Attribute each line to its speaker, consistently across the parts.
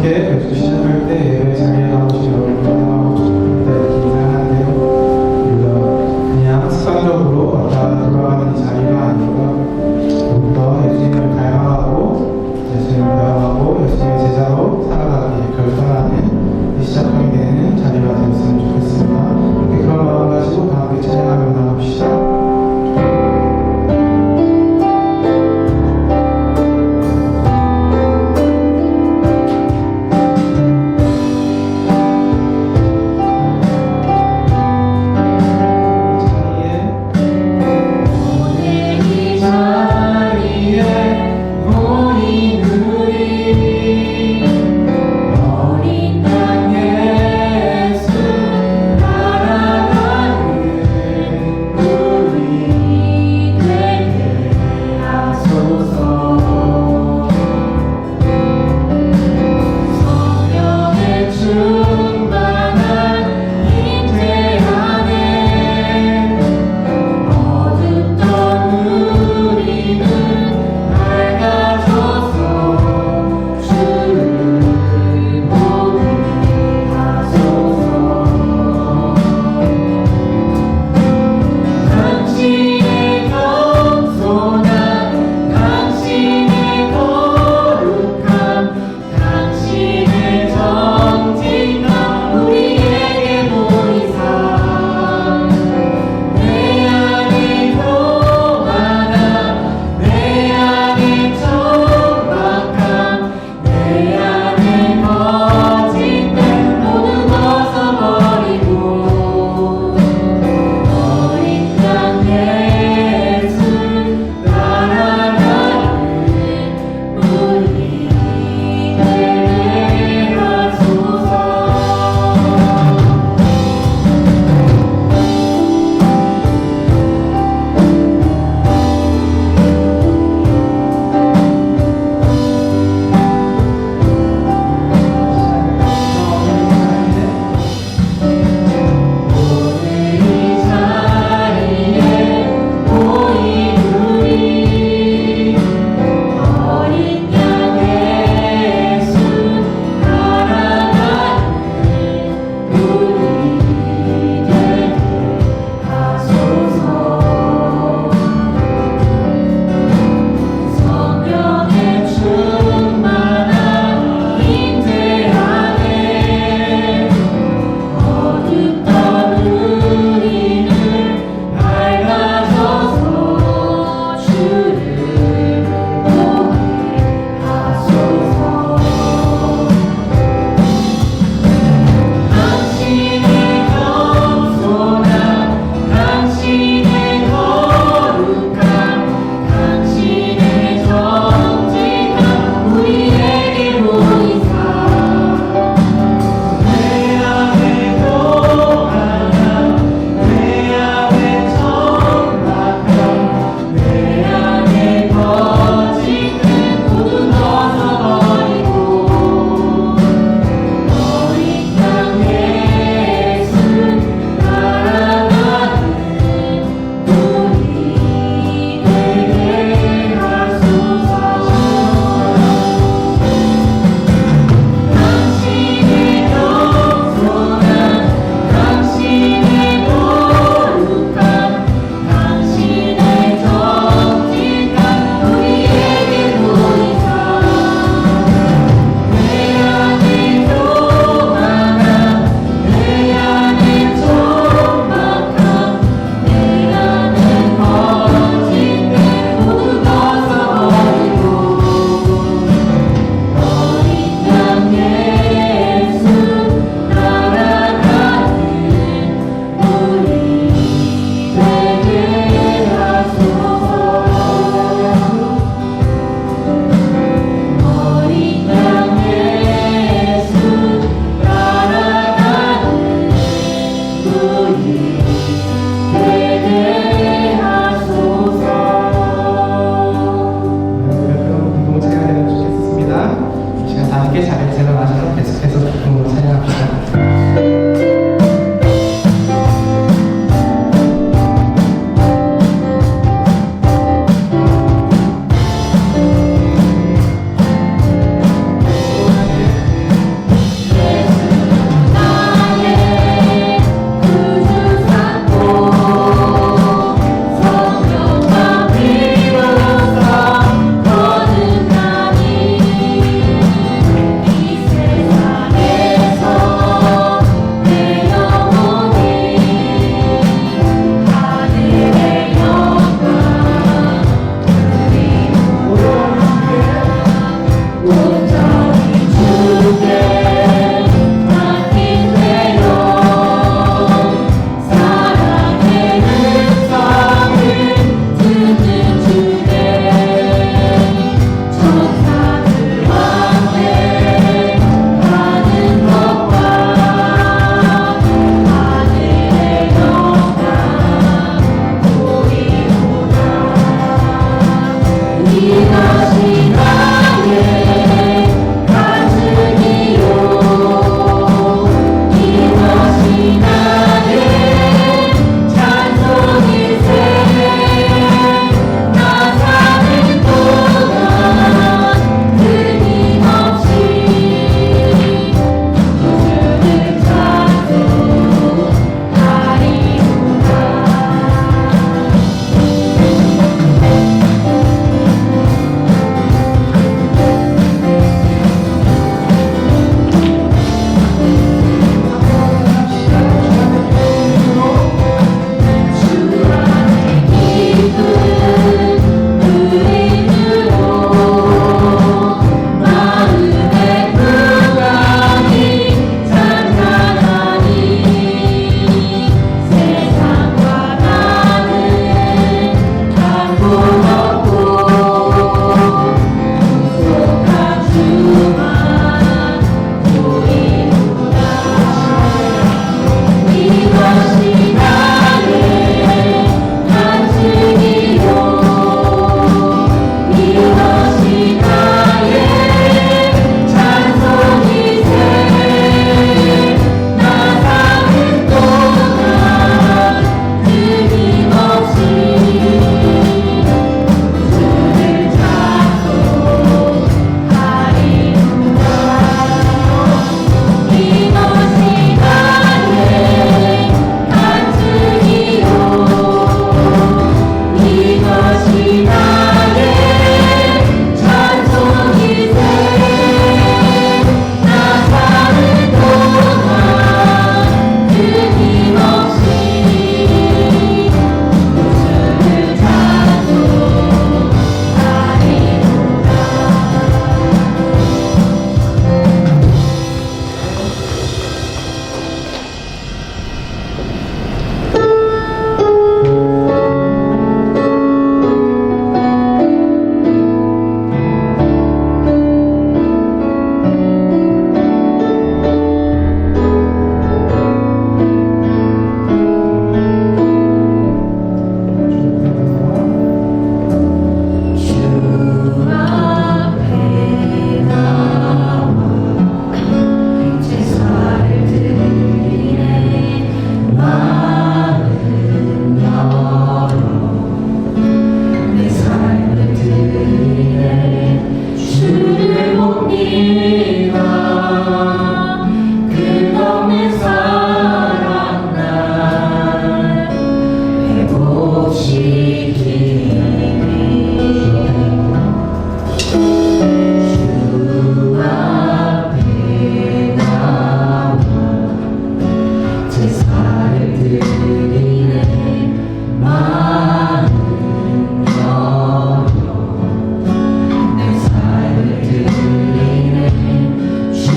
Speaker 1: 이렇게 몇 주 시작할 때 예배 자리에 나오신 여러분들하고 이렇게 인사하는데요. 우리가 그냥 습관적으로 왔다 돌아가는 이 자리가 아니라 더욱더 예수님을 닮아가고 예수님을 배워가고 예수님의 제자로 살아가기에 결단하는 이 시작하게 되는 자리가 되었으면 좋겠습니다. 이렇게 그런 마음 가지고 다 함께 찬양하며 나갑시다.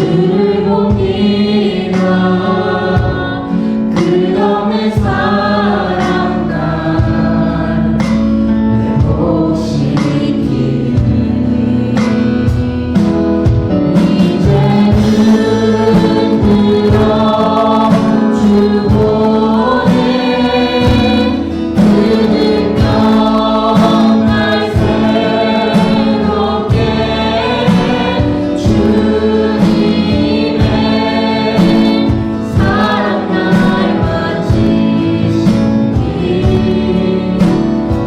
Speaker 2: 주를 봅니다. 끝없는 사랑과 내 몫이 있기를 이제는 들어 주 보내 그는 날 새롭게 주님의 사랑 날 만지시니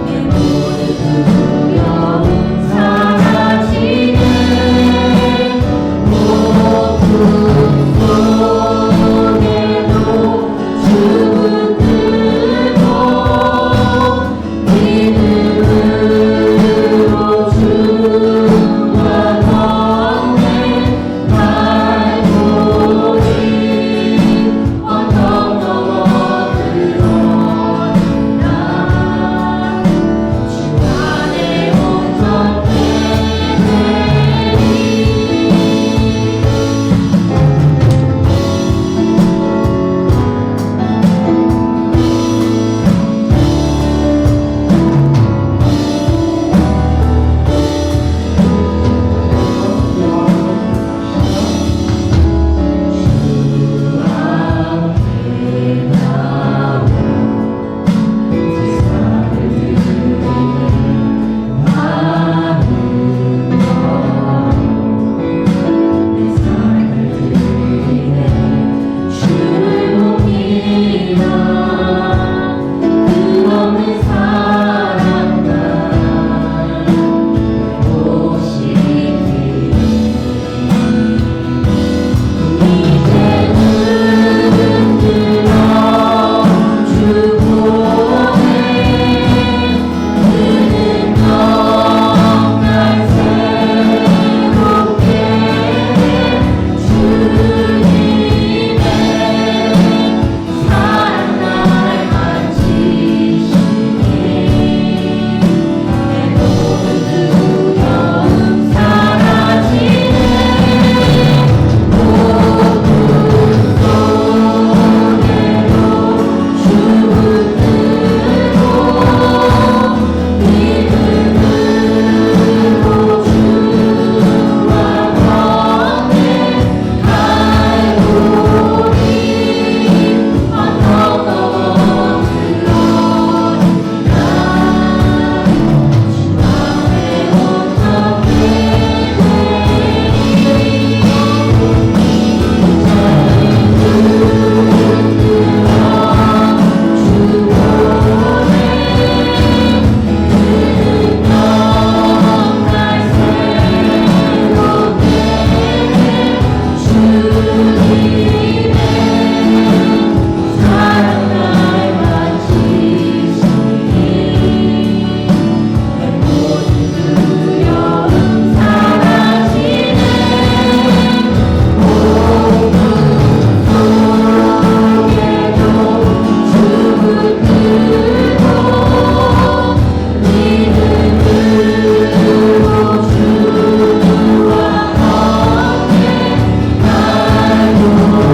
Speaker 2: 내 모든 두려움 사라지네 목숨 속에도 주 붙들고 믿음으로 주와 걷네 갈보리 언덕 넘어 들어온다 주 안에 온전히 주를 봅니다. 끝없는 사랑과 내 몫이 있기를 이제는 들어 주 보내 그는 날 새롭게 주님의 사랑 날 만지시니 내 모든 두려움 사라지네 목숨 속에도 주 붙들고 믿음으로 주와 걷네 갈보리 언덕 넘어 들어온다 주 안에 온전히 주 보내 그는 날 새롭게 주님의 사랑 날 만지시니 내 모든 두려움 사라지네 목숨 속에도 주 붙들고 믿음으로 주와 걷네 갈보리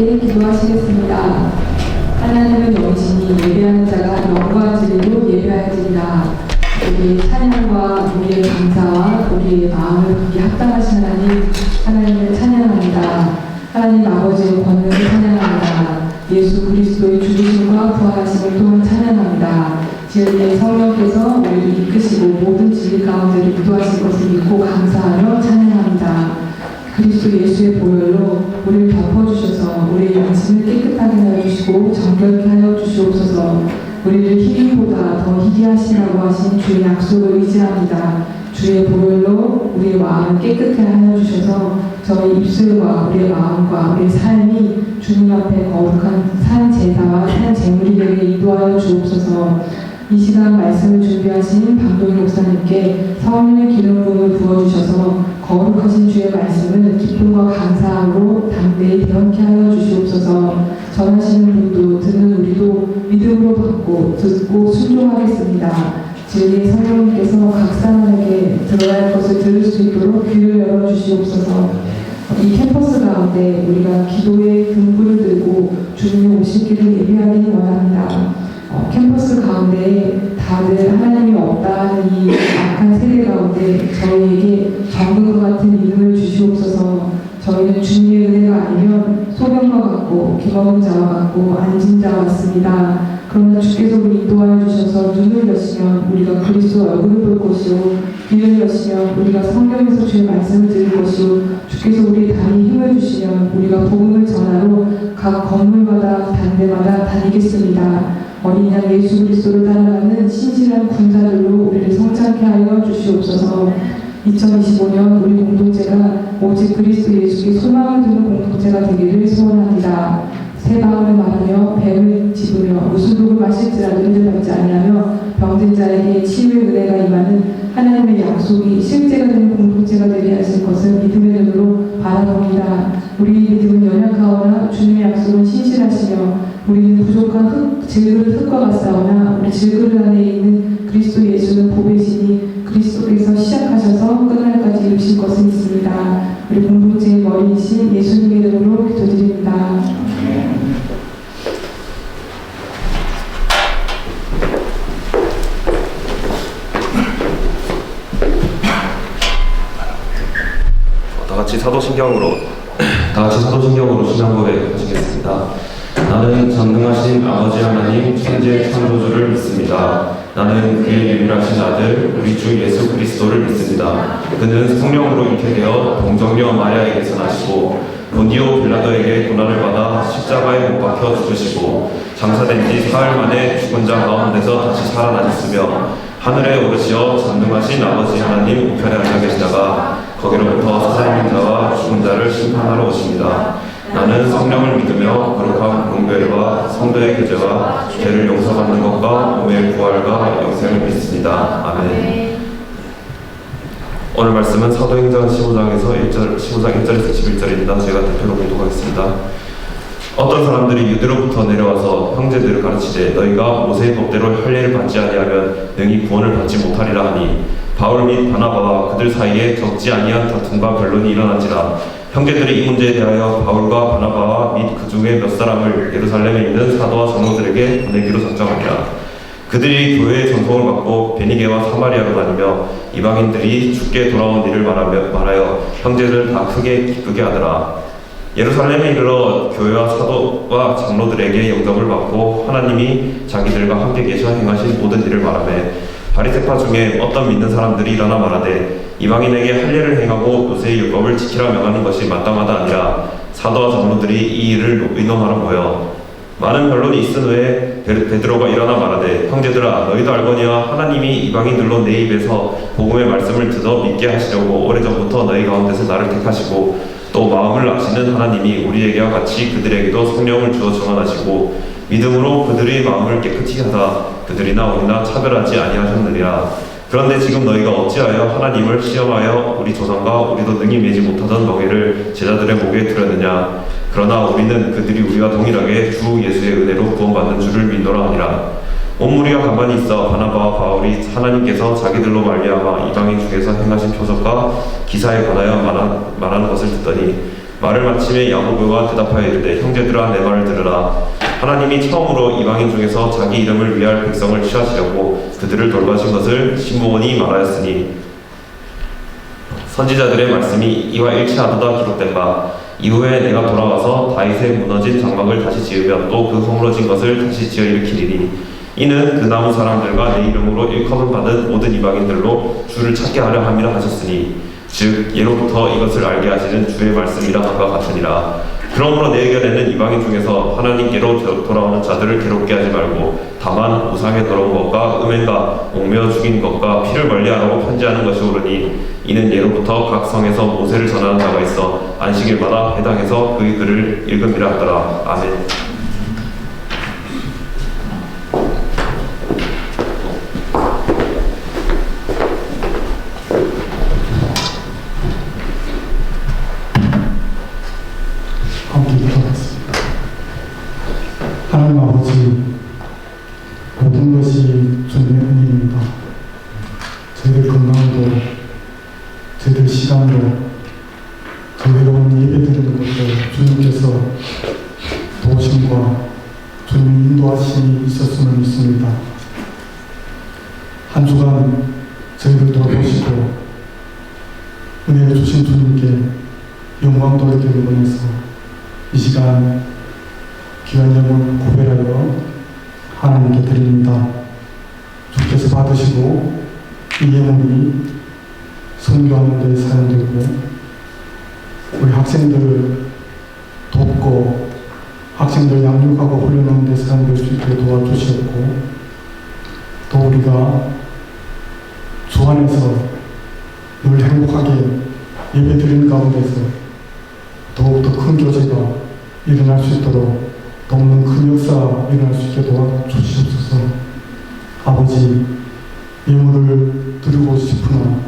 Speaker 3: 함께 기도하시겠습니다. 하나님은 영이시니 예배하는 자가 영과 진리로 예배할지니라. 우리의 찬양과 우리의 감사와 우리의 마음을 그게 합당하신 하나님을 찬양합니다. 하나님 아버지의 권능을 찬양합니다. 예수 그리스도의 죽으심과 부활하심을 또한 찬양합니다. 진리의 성령께서 우리를 이끄시고 모든 진리 가운데를 인도하실 것을 믿고 감사하며 찬양합니다. 그리스도 예수의 보혈로 우리를 덮어주셔서 우리의 양심을 깨끗하게 하여 주시고 정결케 하여 주시옵소서. 우리를 희귀보다 더 희귀하시라고 하신 주의 약속을 의지합니다. 주의 보혈로 우리의 마음을 깨끗하게 하여 주셔서 저희 입술과 우리의 마음과 우리의 삶이 주님 앞에 거룩한 산 제사와 산 제물이 되게 인도하여 주옵소서. 이 시간 말씀을 준비하신 박동희 목사님께 성령의 기름 부음을 부어주셔서 거룩하신 주의 말씀을 기쁨과 감사함으로 담대히 대언케 하여 주시옵소서. 전하시는 분도 듣는 우리도 믿음으로 받고 듣고 순종하겠습니다. 진리의 성령님께서 각 사람에게 들어야 할 것을 들을 수 있도록 귀를 열어주시옵소서. 이 캠퍼스 가운데 우리가 기도의 등불을 들고 주님의 오실 길을 예비하기를 원합니다. 캠퍼스 가운데 다들 하나님이 없다는 이 악한 세대 가운데 저희에게 정금과 같은 믿음을 주시옵소서. 저희는 주님의 은혜가 아니면 소경과 같고 기먹은 자와 같고 앉은 자와 같습니다. 그러나 주께서 우리 인도하여 주셔서 눈을 여시면 우리가 그리스도 얼굴을 볼 것이요 귀를 여시면 우리가 성경에서 주의 말씀을 들을 것이요 주께서 우리의 다리에 힘을 주시면 우리가 복음을 전하러 각 건물마다 단대마다 다니겠습니다. 어린 양 예수 그리스도를 따라가는 신실한 군사들로 우리를 성장케 하여 주시옵소서. 2025년 우리 공동체가 오직 그리스도 예수께 소망을 두는 공동체가 되기를 소원합니다. 새 마음을 말하며 뱀을 집으며 무슨 독을 마실지라도 흔들받지 아니하며 병든 자에게 치유의 은혜가 임하는 하나님의 약속이 실제가 되는 공동체가 되게 하실 것을 믿음의 눈으로 바라봅니다. 우리의 믿음은 연약하오나 주님의 약속은 신실하시며 우리는 부족한 질그릇 흙과 같사오나 우리 질그릇 안에 있는 그리스도 예수는 보배시니 그리스도께서 시작하셔서 끝날까지 이루실 것을 믿습니다. 우리 공동체의 머리이신 예수님의 이름으로 기도드립니다.
Speaker 4: 다 같이 사도신경으로 신앙 고백하시겠습니다. 나는 전능하신 아버지 하나님 천지의 창조주를 믿습니다. 나는 그의 유일하신 아들 우리 주 예수 그리스도를 믿습니다. 그는 성령으로 잉태되어 동정녀 마리아에게서 나시고 본디오 빌라도에게 고난을 받아 십자가에 못 박혀 죽으시고 장사된 지 사흘 만에 죽은 자 가운데서 다시 살아나셨으며 하늘에 오르시어 전능하신 아버지 하나님 우편에 앉아 계시다가 거기로부터 살아있는 자와 죽은 자를 심판하러 오십니다. 나는 성령을 믿으며 거룩한 공교회와 성도의 교제와 죄를 용서받는 것과 몸의 부활과 영생을 믿습니다. 아멘. 오늘 말씀은 사도행전 15장 1절에서 11절입니다. 제가 대표로 공독하겠습니다. 어떤 사람들이 유대로부터 내려와서 형제들을 가르치되 너희가 모세의 법대로 할례를 받지 아니하면 능히 구원을 받지 못하리라 하니 바울 및 바나바와 그들 사이에 적지 아니한 다툼과 변론이 일어난지라. 형제들이 이 문제에 대하여 바울과 바나바와 및 그 중에 몇 사람을 예루살렘에 있는 사도와 장로들에게 보내기로 작정하니라. 그들이 교회의 전통을 받고 베니게와 사마리아로 다니며 이방인들이 죽게 돌아온 일을 말하여 형제들 다 크게 기쁘게 하더라. 예루살렘에 이르러 교회와 사도와 장로들에게 영접을 받고 하나님이 자기들과 함께 계셔 행하신 모든 일을 말하며 바리새파 중에 어떤 믿는 사람들이 일어나 말하되 이방인에게 할례를 행하고 모세의 율법을 지키라 명하는 것이 마땅하다 아니라 사도와 장로들이 이 일을 의논하러 모여 많은 변론이 있은 후에 베드로가 일어나 말하되 형제들아 너희도 알거니와 하나님이 이방인들로 내 입에서 복음의 말씀을 듣어 믿게 하시려고 오래전부터 너희 가운데서 나를 택하시고 또 마음을 아시는 하나님이 우리에게와 같이 그들에게도 성령을 주어 정언하시고 믿음으로 그들의 마음을 깨끗이 하사 그들이나 우리나 차별하지 아니하셨느니라. 그런데 지금 너희가 어찌하여 하나님을 시험하여 우리 조상과 우리도 능히 매지 못하던 멍에를 제자들의 목에 두렸느냐. 그러나 우리는 그들이 우리와 동일하게 주 예수의 은혜로 구원받는 줄을 믿노라 하니라. 온 무리가 가만히 있어 바나바와 바울이 하나님께서 자기들로 말미암아 이방인 중에서 행하신 표적과 기사에 관하여 말하는 것을 듣더니 말을 마침에 야고보가 대답하여 이르되 형제들아 내 말을 들으라. 하나님이 처음으로 이방인 중에서 자기 이름을 위할 백성을 취하시려고 그들을 돌보신 것을 시므온이 말하였으니 선지자들의 말씀이 이와 일치하도다 기록된 바 이후에 내가 돌아와서 다윗의 무너진 장막을 다시 지으며 또 그 허물어진 것을 다시 지어 일으키리니 이는 그 남은 사람들과 내 이름으로 일컬음 받은 모든 이방인들로 주를 찾게 하려 함이라 하셨으니 즉 예로부터 이것을 알게 하시는 주의 말씀이라 함과 같으니라. 그러므로 내 의견에는 이방인 중에서 하나님께로 돌아오는 자들을 괴롭게 하지 말고 다만 우상의 더러운 것과 음행과 옥매어 죽인 것과 피를 멀리하라고 편지하는 것이 옳으니 이는 예로부터 각 성에서 모세를 전하는 자가 있어 안식일마다 회당에서 그의 글을 읽음이라 하더라. 아멘.
Speaker 1: 하나님 아버지, 모든 것이 주님의 은혜입니다. 저희들 건강도, 저희들 시간도, 저희로운 예배 드리는 것도 주님께서 도우심과 주님의 인도하심이 있었음을 믿습니다. 한 주간 저희를 돌보시고 은혜를 주신 주님께 영광 돌리기를 원해서 이 시간 귀한 예물 고백하여 하나님께 드립니다. 주께서 받으시고 이 예물이 선교하는 데 사용되고 우리 학생들을 돕고 학생들 양육하고 훈련하는 데 사용될 수 있게 도와주시었고 또 우리가 주 안에서 늘 행복하게 예배 드리는 가운데서 더욱더 큰 교제가 일어날 수 있도록 돕는 큰 역사 일어날 수 있게 도와주시옵소서. 아버지, 예물을 드리고 싶으나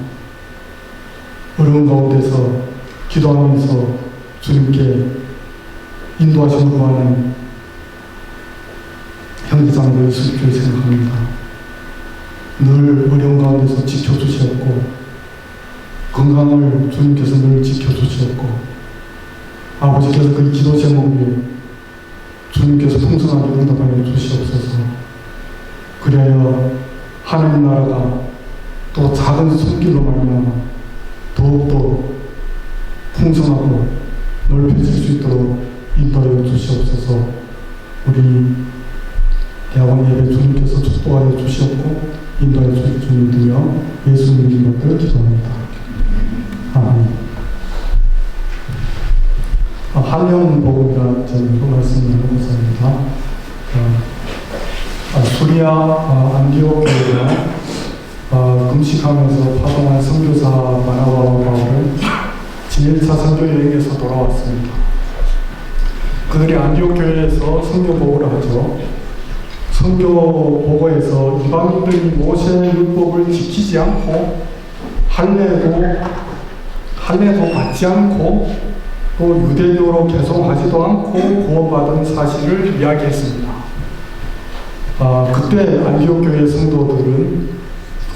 Speaker 1: 어려운 가운데서 기도하면서 주님께 인도하심을 구하는 형제자매를 있을 줄 생각합니다. 늘 어려운 가운데서 지켜주시었고 건강을 주님께서 늘 지켜주시었고 아버지께서 그 기도 제목에 주님께서 풍성하게 응답하여 주시옵소서. 그리하여 하나님 나라가 또 작은 손길로 말미암아 더욱더 풍성하고 넓혀질 수 있도록 인도하여 주시옵소서. 우리 대학원 예배 주님께서 축복하여 주시옵고 인도하여 주님 드며 예수님 이름으로 기도합니다. 아멘. 한영복음이라는 제목으로 말씀을 나누고자 합니다. 수리아 안디옥 교회가 금식하면서 파송한 선교사 바나바와 바울은 제1차 선교 여행에서 돌아왔습니다. 그들이 안디옥 교회에서 선교 보고를 하죠. 선교 보고에서 이방인들이 모세 율법을 지키지 않고 할례도 받지 않고 또 유대교로 개송하지도 않고 구원받은 사실을 이야기했습니다. 그때 안디옥 교회 성도들은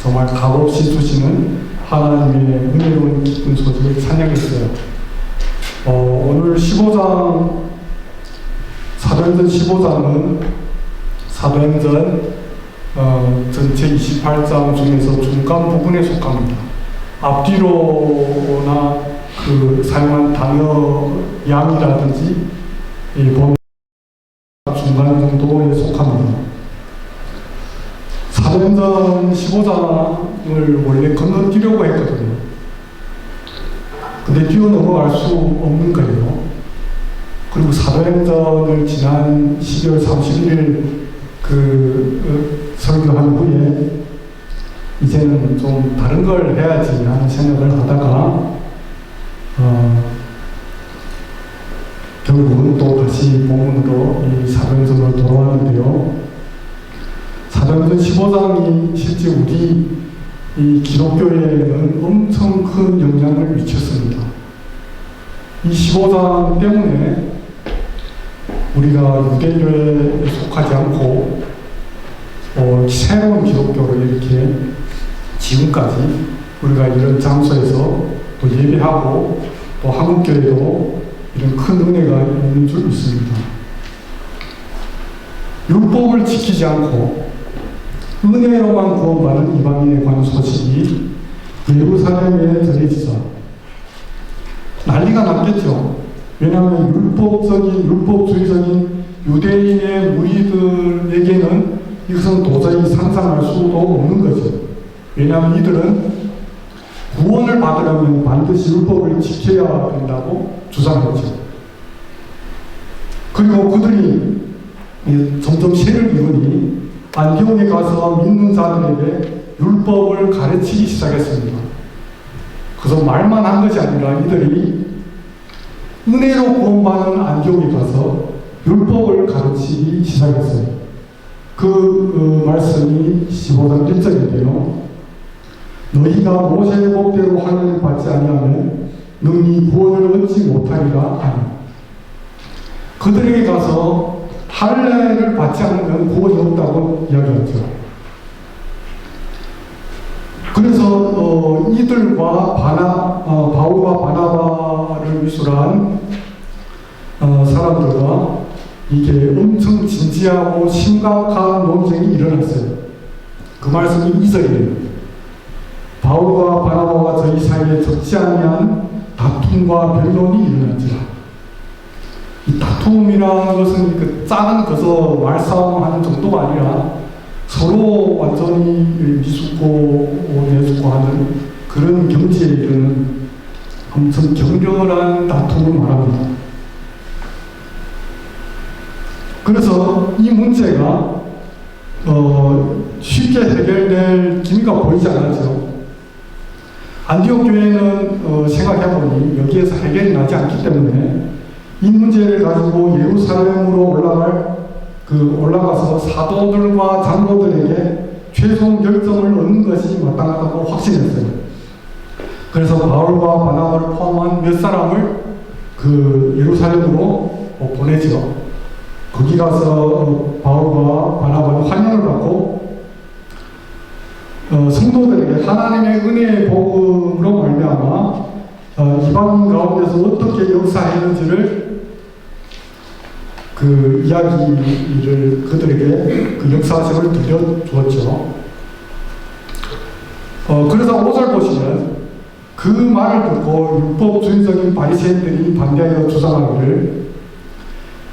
Speaker 1: 정말 값없이 주시는 하나님의 은혜로운 기쁜 소식을 찬양했어요. 오늘 15장 사도행전 15장은 사도행전 전체 28장 중에서 중간 부분에 속합니다. 앞뒤로나 그 사용한 단어 양이라든지 보면 중간 정도에 속합니다. 사도행전 15장을 원래 건너뛰려고 했거든요. 근데 뛰어넘어갈 수 없는 거예요. 그리고 사도행전을 지난 12월 31일 설교한 후에 이제는 좀 다른 걸 해야지 하는 생각을 하다가 결국은 또 다시 본문으로 이 사도행전으로 돌아왔는데요. 사도행전 15장이 실제 우리 이 기독교에는 엄청 큰 영향을 미쳤습니다. 이 15장 때문에 우리가 유대교에 속하지 않고 새로운 기독교로 이렇게 지금까지 우리가 이런 장소에서 또 예배하고 또 한국교회도
Speaker 5: 이런 큰 은혜가 있는 줄 믿습니다. 율법을 지키지 않고 은혜로만 구원받는 이방인에 관한 소식이 예루살렘에 전해지자 난리가 났겠죠. 왜냐하면 율법주의적인 유대인의 무리들에게는 이것은 도저히 상상할 수도 없는 거죠. 왜냐하면 이들은 구원을 받으려면 반드시 율법을 지켜야 된다고 주장했죠. 그리고 그들이 점점 세를 이루니 안디옥에 가서 믿는 자들에게 율법을 가르치기 시작했습니다. 그래서 말만 한 것이 아니라 이들이 은혜로 구원받는 안디옥에 가서 율법을 가르치기 시작했어요. 그 말씀이 15장 1절인데요. 너희가 모세의 법대로 할례를 받지 아니하면 너희 구원을 얻지 못하리라 하니. 그들에게 가서 할례를 받지 않으면 구원이 없다고 이야기했죠. 그래서 이들과 바울과 바나바를 위수한 사람들과 이게 엄청 진지하고 심각한 논쟁이 일어났어요. 그 말씀이 2절이에요. 바울과 바나바와 저희 사이에 적지 아니한 다툼과 변론이 일어났지라. 이 다툼이라는 것은 그 작은 거서 말싸움하는 정도가 아니라 서로 완전히 미숙고 내숙고 하는 그런 경지에 이르는 엄청 격렬한 다툼을 말합니다. 그래서 이 문제가 쉽게 해결될 기미가 보이지 않았죠. 안디옥 교회는 생각해보니 여기에서 해결이 나지 않기 때문에 이 문제를 가지고 예루살렘으로 올라가서 사도들과 장로들에게 최종 결정을 얻는 것이 마땅하다고 확신했어요. 그래서 바울과 바나바를 포함한 몇 사람을 예루살렘으로 보내죠. 거기 가서 바울과 바나바는 환영을 받고 성도들에게 하나님의 은혜의 복음으로 말미암아 이방인 가운데서 어떻게 역사했는지를 그 이야기를 그들에게 그 역사책을 들려주었죠. 그래서 5절 보시면 그 말을 듣고 율법주의적인 바리새인들이 반대하여 주장하기를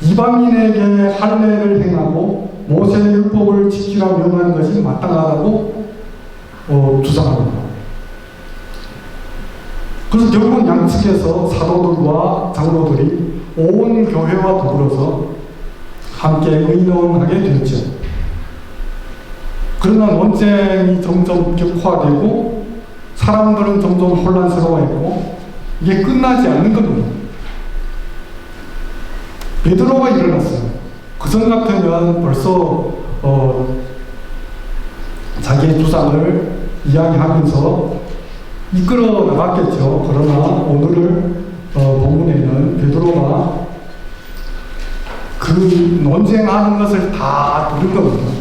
Speaker 5: 이방인에게 할례를 행하고 모세의 율법을 지키라 명하는 것이 마땅하다고 주장합니다. 그래서 결국 양측에서 사도들과 장로들이 온 교회와 더불어서 함께 의논하게 되었죠. 그러나 논쟁이 점점 격화되고 사람들은 점점 혼란스러워했고 이게 끝나지 않는 겁니다. 베드로가 일어났어요. 그전 같으면 벌써 자기의 주장을 이야기하면서 이끌어 나갔겠죠. 그러나 오늘 본문에는 베드로가 그 논쟁하는 것을 다 들은 겁니다.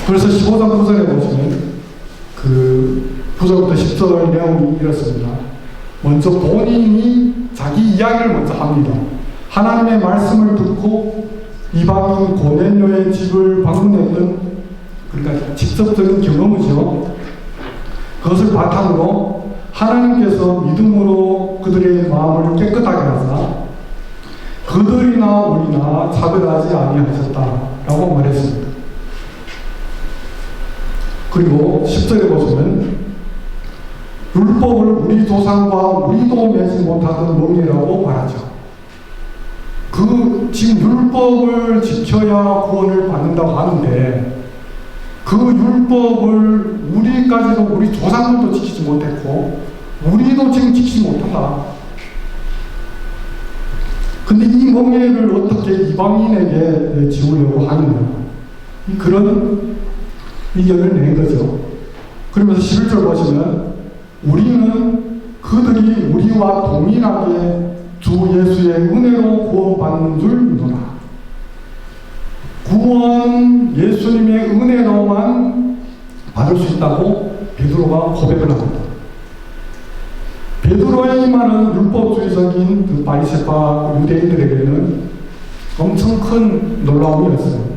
Speaker 5: 그래서 15장 9절에 보시면 그 9절부터 10절 내용이 이렇습니다. 먼저 본인이 자기 이야기를 먼저 합니다. 하나님의 말씀을 듣고 이방인 고넬료의 집을 방문했던, 그러니까 직접적인 경험이죠. 그것을 바탕으로 하나님께서 믿음으로 그들의 마음을 깨끗하게 하사 그들이나 우리나 차별하지 아니하셨다라고 말했습니다. 그리고 10절에 보시면 율법을 우리 조상과 우리도 매지 못하던 멍이라고 말하죠. 지금 율법을 지켜야 구원을 받는다고 하는데 그 율법을 우리까지도 우리 조상들도 지키지 못했고 우리도 지금 지키지 못한다. 근데 이 멍에를 어떻게 이방인에게 지우려고 하느냐, 그런 의견을 낸 거죠. 그러면서 11절 보시면 우리는 그들이 우리와 동일하게 주 예수의 은혜로 구원받는 줄 믿노라. 구원 예수님의 은혜로만 받을 수 있다고 베드로가 고백을 합니다. 베드로의 이 말은 율법주의적인 그 바리새파 유대인들에게는 엄청 큰 놀라움이었어요.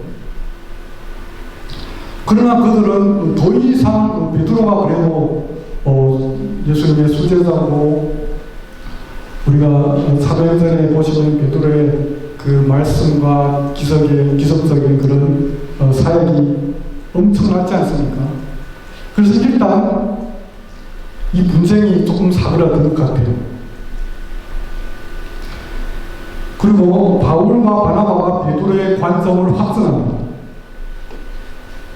Speaker 5: 그러나 그들은 더 이상 베드로가 그래도 예수님의 수제자고 우리가 사도행전에 보시면 베드로의 그 말씀과 기적적인 그런 사역이 엄청나지 않습니까? 그래서 일단 이 분쟁이 조금 사그라든 것 같아요. 그리고 바울과 바나바가 베드로의 관점을 확증합니다.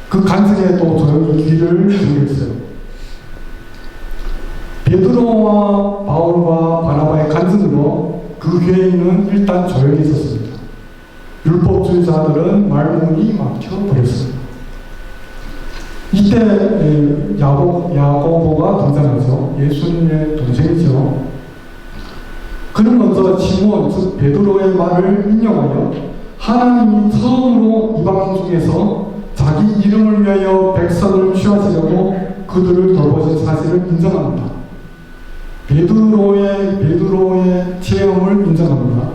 Speaker 5: 그 간증에 또 조용히 귀를 기울였어요. 베드로와 바울과 바나바의 간증으로 그 교회는 일단 조용히 있었습니다. 율법주의자들은 말문이 막혀버렸습니다. 이때 야고보가 등장하죠. 예수님의 동생이죠. 그는 먼저 시몬, 즉 베드로의 말을 인용하여 하나님이 처음으로 이방인 중에서 자기 이름을 위하여 백성을 취하시려고 그들을 돌보신 사실을 인정합니다. 베드로의 체험을 인정합니다.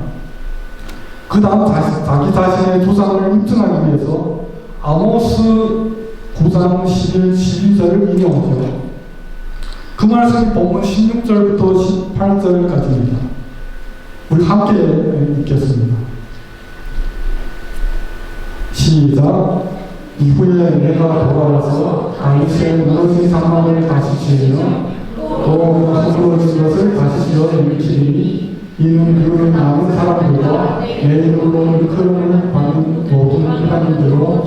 Speaker 5: 그 다음 자기 자신의 주장을 입증하기 위해서 아모스 9장 11, 12절을 인용하죠. 그 말씀이 본문 16절부터 18절까지입니다. 우리 함께 읽겠습니다. 시작. 이후에 내가 돌아와서 다윗의 무너진 상막을 다시 지으며 또 허물어진 것을 다시 지어 일으키리니 이는 그 남은 사람들과 내 이름으로 일컬음을 받는 모든 하나님들로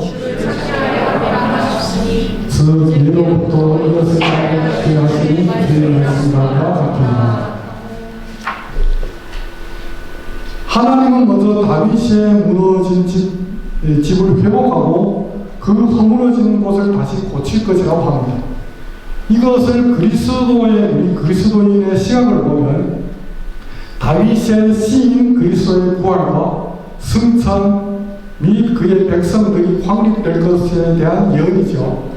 Speaker 5: 즉 예로부터 이것을 기하시니 그의 말씀과 같습니다. 하나님은 먼저 다윗의 무너진 집을 회복하고 그 허물어진 곳을 다시 고칠 것이라고 합니다. 이것을 우리 그리스도인의 시각을 보면 다윗의 시인 그리스도의 부활과 승천 및 그의 백성들이 확립될 것에 대한 예언이죠.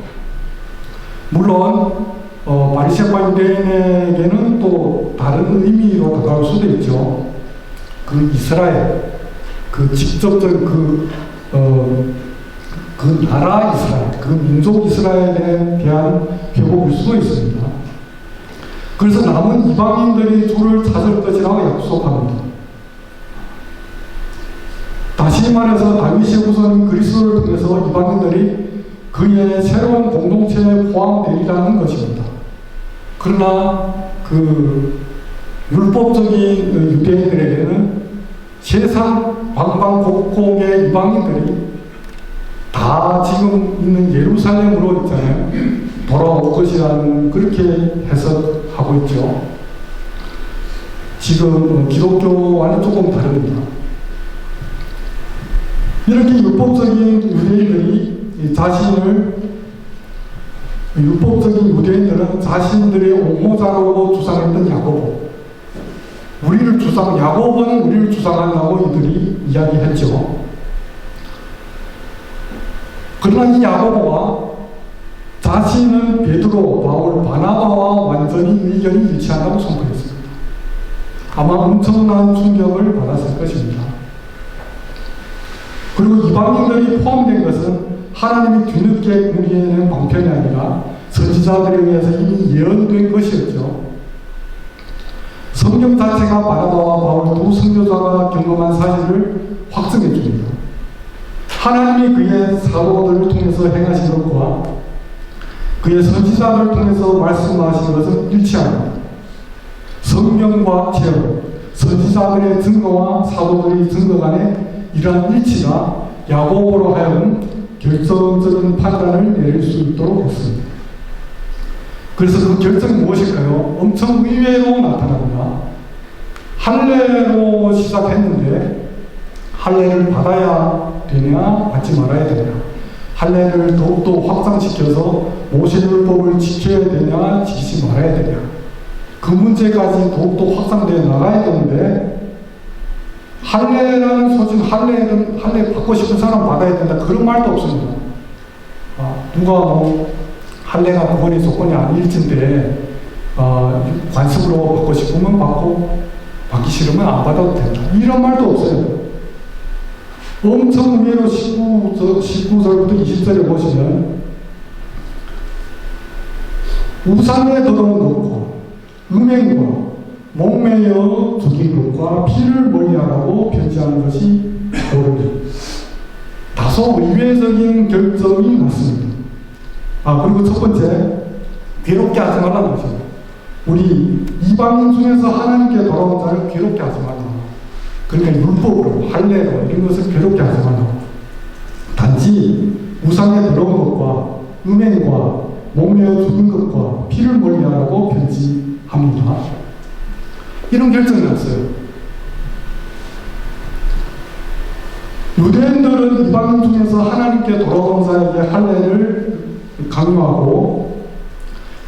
Speaker 5: 물론 바리새파 유대인에게는 또 다른 의미로 다가올 수도 있죠. 그 이스라엘, 그 직접적인 그 나라 이스라엘, 그 민족 이스라엘에 대한 회복일 수도 있습니다. 그래서 남은 이방인들이 주를 찾을 것이라고 약속합니다. 다시 말해서 다윗의 후손인 그리스도를 통해서 이방인들이 그의 새로운 공동체에 포함되리라는 것입니다. 그러나 그 율법적인 유대인들에게는 세상 방방곡곡의 이방인들이 다 지금 있는 예루살렘으로 있잖아요. 돌아올 것이라는 그렇게 해석하고 있죠. 지금 기독교와는 조금 다릅니다. 이렇게 율법적인 유대인들은 자신들의 옹호자로 주장했던 야고보. 야고보는 우리를 주장한다고 이들이 이야기했죠. 그러나 이 야고보와 자신은 베드로, 바울, 바나바와 완전히 의견이 일치한다고 선포했습니다. 아마 엄청난 충격을 받았을 것입니다. 그리고 이방인들이 포함된 것은 하나님이 뒤늦게 공개해낸 방편이 아니라 선지자들에 의해서 이미 예언된 것이었죠. 성경 자체가 바나바와 바울 두 선교사가 경험한 사실을 확증해 줍니다. 하나님이 그의 사도들을 통해서 행하신 것과 그의 선지자들을 통해서 말씀하신 것은 일치합니다. 성경과 체험, 선지자들의 증거와 사도들의 증거 간의 이러한 일치가 야고보로 하여금 결정적인 판단을 내릴 수 있도록 했습니다. 그래서 그 결정이 무엇일까요? 엄청 의외로 나타납니다. 할례로 시작했는데 할례를 받아야 되냐 받지 말아야 되냐, 할례를 더욱더 확장시켜서 모세율법을 지켜야 되냐 지키지 말아야 되냐, 그 문제까지 더욱더 확장되어 나가야 되는데 할례라는 소식, 할례 받고 싶은 사람 받아야 된다 그런 말도 없습니다. 누가 할례가 그거니 조건이 아닐진데 관습으로 받고 싶으면 받고 받기 싫으면 안 받아도 된다. 이런 말도 없어요. 엄청 의외로 19절부터 20절에 보시면 우상에 더러운 것과 음행과 목매여 죽인 것과 피를 멀리하라고 편지하는 것이 옳으니 다소 의외적인 결정이 났습니다. 그리고 첫 번째, 괴롭게 하지 말라는 것입니다. 우리 이방인 중에서 하나님께 돌아온 자를 괴롭게 하지 말라. 그러니까 율법으로, 할례로 이런 것을 괴롭게 하지 말라. 단지 우상에 더러운 것과 음행과 목매어 죽은 것과 피를 멀리하라고 편지합니다. 이런 결정이 났어요. 유대인들은 이방인 중에서 하나님께 돌아온 자에게 할례를 강요하고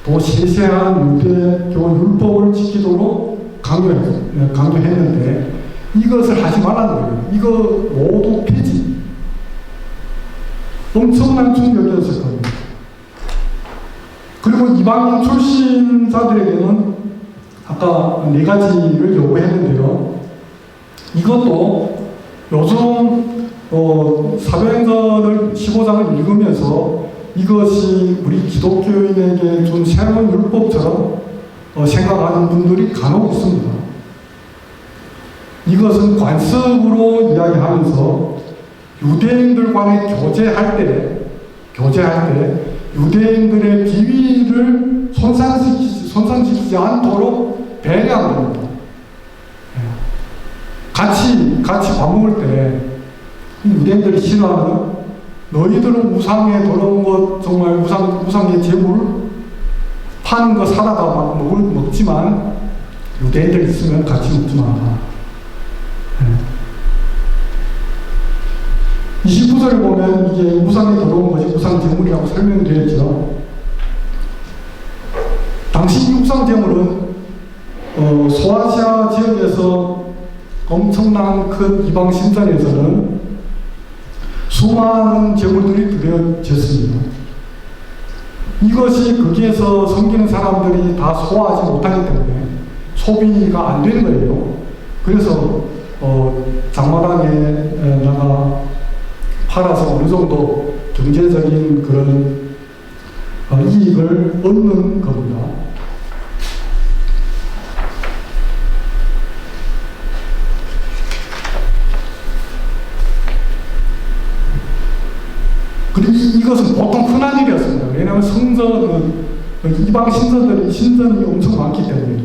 Speaker 5: 또 세세한 유대교 율법을 지키도록 강요했는데 이것을 하지 말라는 거예요. 이거 모두 폐지. 엄청난 충격이었을 겁니다. 그리고 이방인 출신자들에게는 아까 4가지를 요구했는데요. 이것도 요즘 사도행전을 15장을 읽으면서 이것이 우리 기독교인에게 준 새로운 율법처럼 생각하는 분들이 간혹 있습니다. 이것은 관습으로 이야기하면서 유대인들과의 교제할 때 유대인들의 비위를 손상시키지 않도록 배려하는 겁니다. 같이 밥 먹을 때 유대인들이 싫어하는 너희들은 우상에 더러운 것 정말 우상의 제물 파는 거 사다가 먹지만 유대인들 있으면 같이 먹지 마라. 29절에 보면 이게 우상에 더러운 것이 우상 제물이라고 설명되었죠. 당시 이 우상 제물은 소아시아 지역에서 엄청난 큰 이방 신전에서는 수많은 제물들이 드려졌습니다. 이것이 거기에서 섬기는 사람들이 다 소화하지 못하기 때문에 소비가 안 되는 거예요. 그래서 장마당에다가 팔아서 어느 정도 경제적인 그런 이익을 얻는 겁니다. 그리고 이것은 보통 흔한 일이었습니다. 왜냐하면 이방 신전이 엄청 많기 때문에.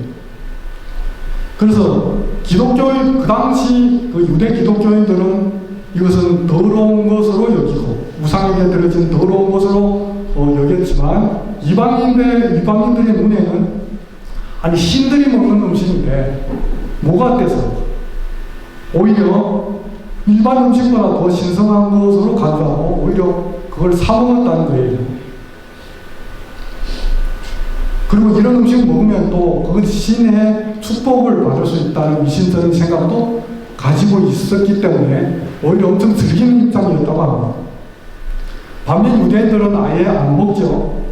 Speaker 5: 그래서 그 당시 유대 기독교인들은 이것은 더러운 것으로 여기고 우상에게 드려진 더러운 것으로 여겼지만 이방인들의 눈에는 아니 신들이 먹는 음식인데 뭐가 떼서 오히려 일반 음식보다 더 신성한 것으로 가져가고 오히려 그걸 사 먹었다는 거예요. 그리고 이런 음식을 먹으면 또 그건 신의 축복을 받을 수 있다는 미신적인 생각도 가지고 있었기 때문에 오히려 엄청 즐기는 입장이었다고 합니다. 반면 유대인들은 아예 안 먹죠.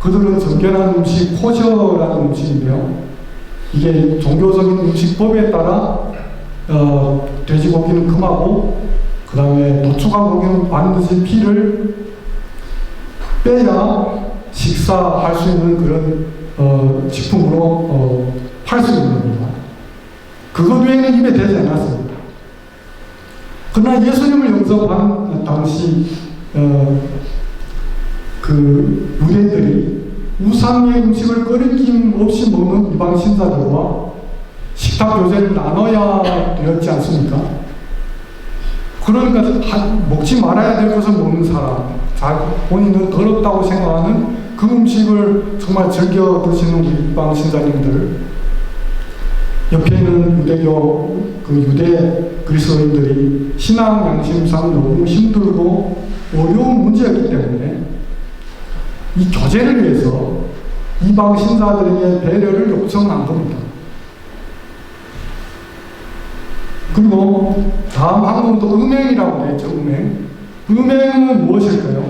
Speaker 5: 그들은 정결한 음식, 코셔라는 음식인데요. 이게 종교적인 음식법에 따라 돼지고기는 금하고 그 다음에 도축한 고기는 반드시 피를 빼야 식사할 수 있는 그런 식품으로 팔 수 있는 겁니다. 그것 외에는 입에 대지 않았습니다. 그러나 예수님을 영접한 당시 그 유대인들이 우상의 음식을 꺼리낌 없이 먹는 이방 신자들과 식탁 교제를 나눠야 되었지 않습니까? 그러니까 먹지 말아야 될 것을 먹는 사람, 본인은 더럽다고 생각하는 그 음식을 정말 즐겨 드시는 이방 신자님들, 옆에 있는 유대 그리스도인들이 신앙 양심상 너무 힘들고 어려운 문제였기 때문에 이 교제를 위해서 이방 신자들에게 배려를 요청한 겁니다. 그리고 다음 항목도 음행이라고 되어 있죠. 음행은 무엇일까요?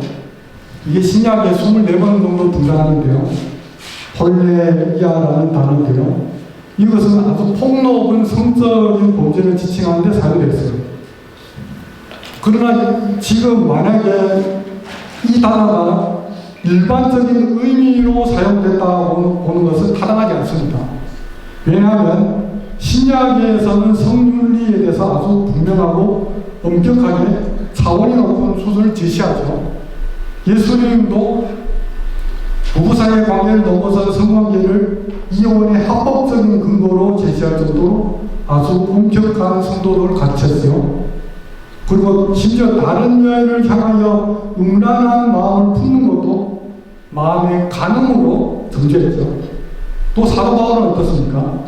Speaker 5: 이게 신약에 24번 정도 등장하는데요. 홀레이아라는 단어인데요. 이것은 아주 폭넓은 성적인 범죄를 지칭하는 데 사용되었어요. 그러나 지금 만약에 이 단어가 일반적인 의미로 사용됐다고 보는 것은 타당하지 않습니다. 왜냐하면 신약에서는 성윤리에 대해서 아주 분명하고 엄격하게 차원이 높은 수준을 제시하죠. 예수님도 부부사이의 관계를 넘어선 성관계를 이혼의 합법적인 근거로 제시할 정도로 아주 엄격한 성도도를 갖췄죠. 그리고 심지어 다른 여인을 향하여 음란한 마음을 품는 것도 마음의 간음으로 정죄했죠. 또 사도 바울은 어떻습니까?